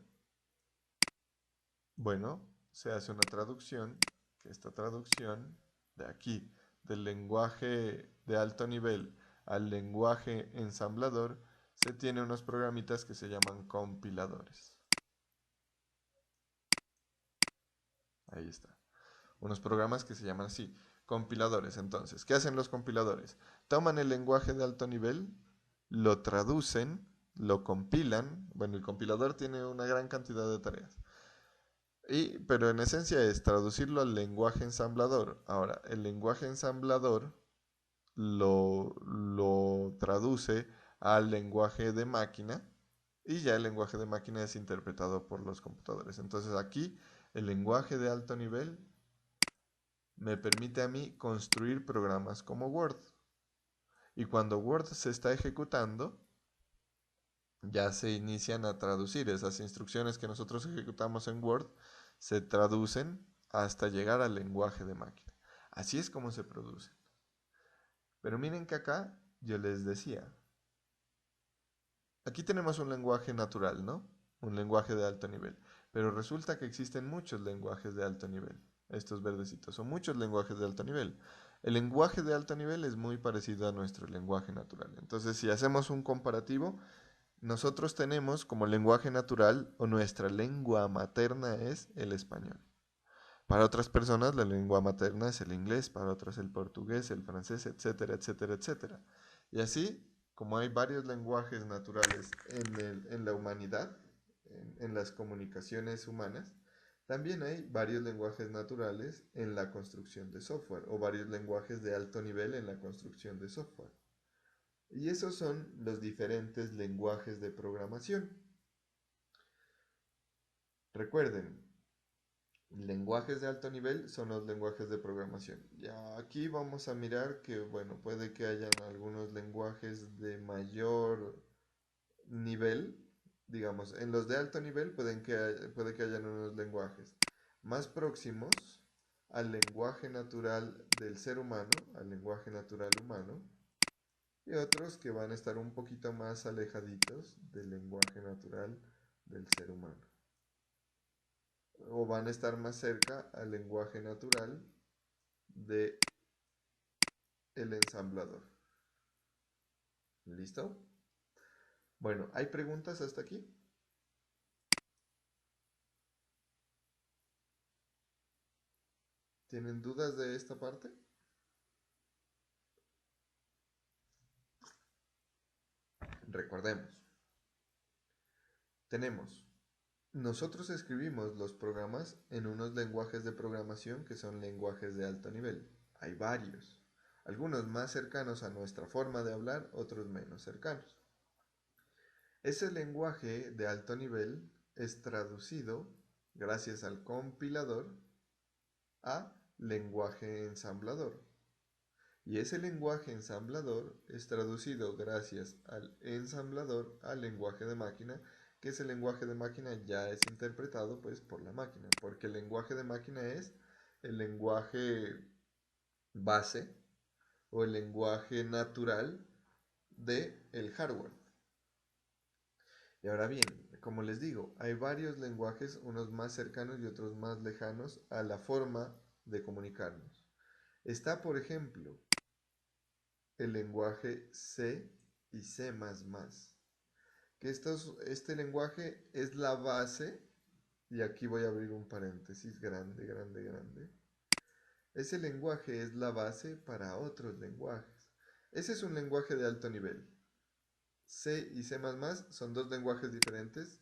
bueno, se hace una traducción, que esta traducción de aquí, del lenguaje de alto nivel al lenguaje ensamblador, se tiene unos programitas que se llaman compiladores. Ahí está. Unos programas que se llaman así, compiladores. Entonces, ¿qué hacen los compiladores? Toman el lenguaje de alto nivel, lo traducen, lo compilan. Bueno, el compilador tiene una gran cantidad de tareas. Pero en esencia es traducirlo al lenguaje ensamblador. Ahora, el lenguaje ensamblador lo traduce al lenguaje de máquina y ya el lenguaje de máquina es interpretado por los computadores. Entonces aquí el lenguaje de alto nivel me permite a mí construir programas como Word. Y cuando Word se está ejecutando, ya se inician a traducir esas instrucciones que nosotros ejecutamos en Word, se traducen hasta llegar al lenguaje de máquina. Así es como se producen. Pero miren que acá yo les decía, aquí tenemos un lenguaje natural, ¿no? Un lenguaje de alto nivel. Pero resulta que existen muchos lenguajes de alto nivel. Estos verdecitos son muchos lenguajes de alto nivel. El lenguaje de alto nivel es muy parecido a nuestro lenguaje natural. Entonces, si hacemos un comparativo, nosotros tenemos como lenguaje natural o nuestra lengua materna es el español. Para otras personas la lengua materna es el inglés, para otras el portugués, el francés, etcétera, etcétera, etcétera. Y así, como hay varios lenguajes naturales en la humanidad, en las comunicaciones humanas, también hay varios lenguajes naturales en la construcción de software o varios lenguajes de alto nivel en la construcción de software. Y esos son los diferentes lenguajes de programación. Recuerden, lenguajes de alto nivel son los lenguajes de programación. Ya aquí vamos a mirar que, bueno, puede que hayan algunos lenguajes de mayor nivel. Digamos, en los de alto nivel puede que hayan unos lenguajes más próximos al lenguaje natural del ser humano, al lenguaje natural humano, y otros que van a estar un poquito más alejaditos del lenguaje natural del ser humano. O van a estar más cerca al lenguaje natural de el ensamblador. ¿Listo? Bueno, ¿hay preguntas hasta aquí? ¿Tienen dudas de esta parte? Recordemos. Nosotros escribimos los programas en unos lenguajes de programación que son lenguajes de alto nivel. Hay varios. Algunos más cercanos a nuestra forma de hablar, otros menos cercanos. Ese lenguaje de alto nivel es traducido, gracias al compilador, a lenguaje ensamblador. Y ese lenguaje ensamblador es traducido gracias al ensamblador al lenguaje de máquina, que ese lenguaje de máquina ya es interpretado pues por la máquina, porque el lenguaje de máquina es el lenguaje base o el lenguaje natural del hardware. Y ahora bien, como les digo, hay varios lenguajes, unos más cercanos y otros más lejanos a la forma de comunicarnos. Está, por ejemplo, el lenguaje C y C++, que este lenguaje es la base, y aquí voy a abrir un paréntesis grande, grande, grande. Ese lenguaje es la base para otros lenguajes. Ese es un lenguaje de alto nivel. C y C++ son dos lenguajes diferentes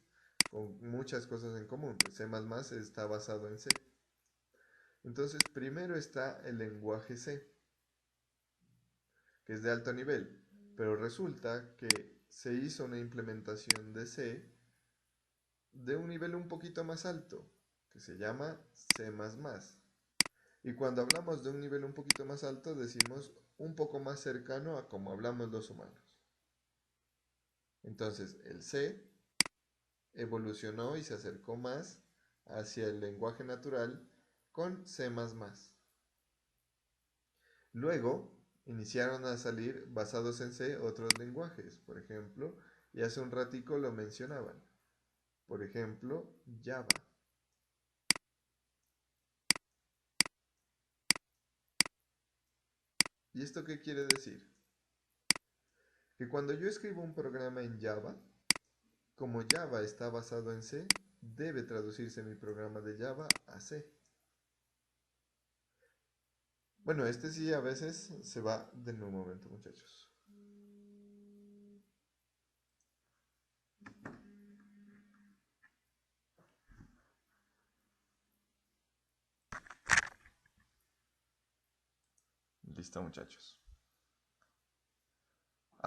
con muchas cosas en común. C++ está basado en C. Entonces, primero está el lenguaje C, que es de alto nivel, pero resulta que se hizo una implementación de C de un nivel un poquito más alto, que se llama C++. Y cuando hablamos de un nivel un poquito más alto, decimos un poco más cercano a como hablamos los humanos. Entonces, el C evolucionó y se acercó más hacia el lenguaje natural con C++. Luego iniciaron a salir basados en C otros lenguajes, por ejemplo, y hace un ratico lo mencionaban, por ejemplo, Java. ¿Y esto qué quiere decir? Que cuando yo escribo un programa en Java, como Java está basado en C, debe traducirse mi programa de Java a C. Bueno, este sí a veces se va. Denme un momento, muchachos. Listo, muchachos.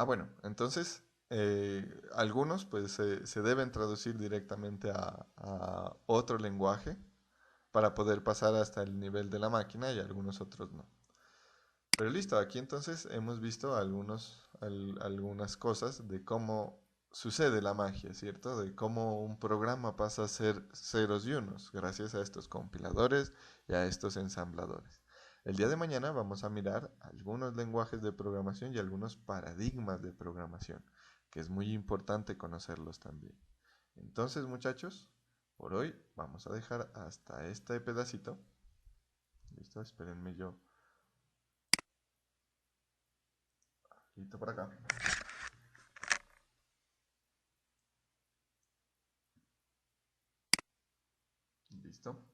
Bueno, entonces algunos pues se deben traducir directamente a otro lenguaje para poder pasar hasta el nivel de la máquina y algunos otros no. Pero listo, aquí entonces hemos visto algunas cosas de cómo sucede la magia, ¿cierto? De cómo un programa pasa a ser ceros y unos gracias a estos compiladores y a estos ensambladores. El día de mañana vamos a mirar algunos lenguajes de programación y algunos paradigmas de programación, que es muy importante conocerlos también. Entonces, muchachos, por hoy vamos a dejar hasta este pedacito. Listo, espérenme yo. Listo por acá. Listo.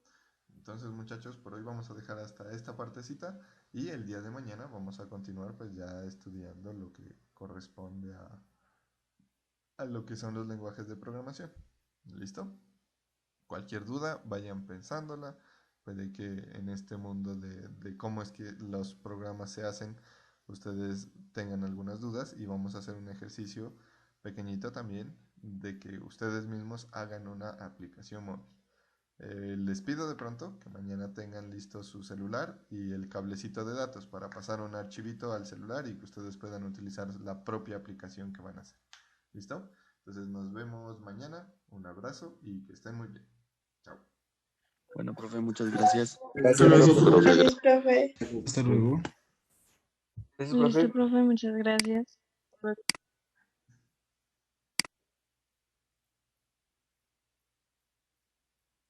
Entonces, muchachos, por hoy vamos a dejar hasta esta partecita y el día de mañana vamos a continuar pues ya estudiando lo que corresponde a lo que son los lenguajes de programación. ¿Listo? Cualquier duda, vayan pensándola. Puede que en este mundo de cómo es que los programas se hacen, ustedes tengan algunas dudas y vamos a hacer un ejercicio pequeñito también de que ustedes mismos hagan una aplicación móvil. Les pido de pronto que mañana tengan listo su celular y el cablecito de datos para pasar un archivito al celular y que ustedes puedan utilizar la propia aplicación que van a hacer. ¿Listo? Entonces nos vemos mañana. Un abrazo y que estén muy bien. Chao. Bueno, profe, muchas gracias. Hasta luego. Gracias, profe. Hasta luego. Listo, profe, muchas gracias.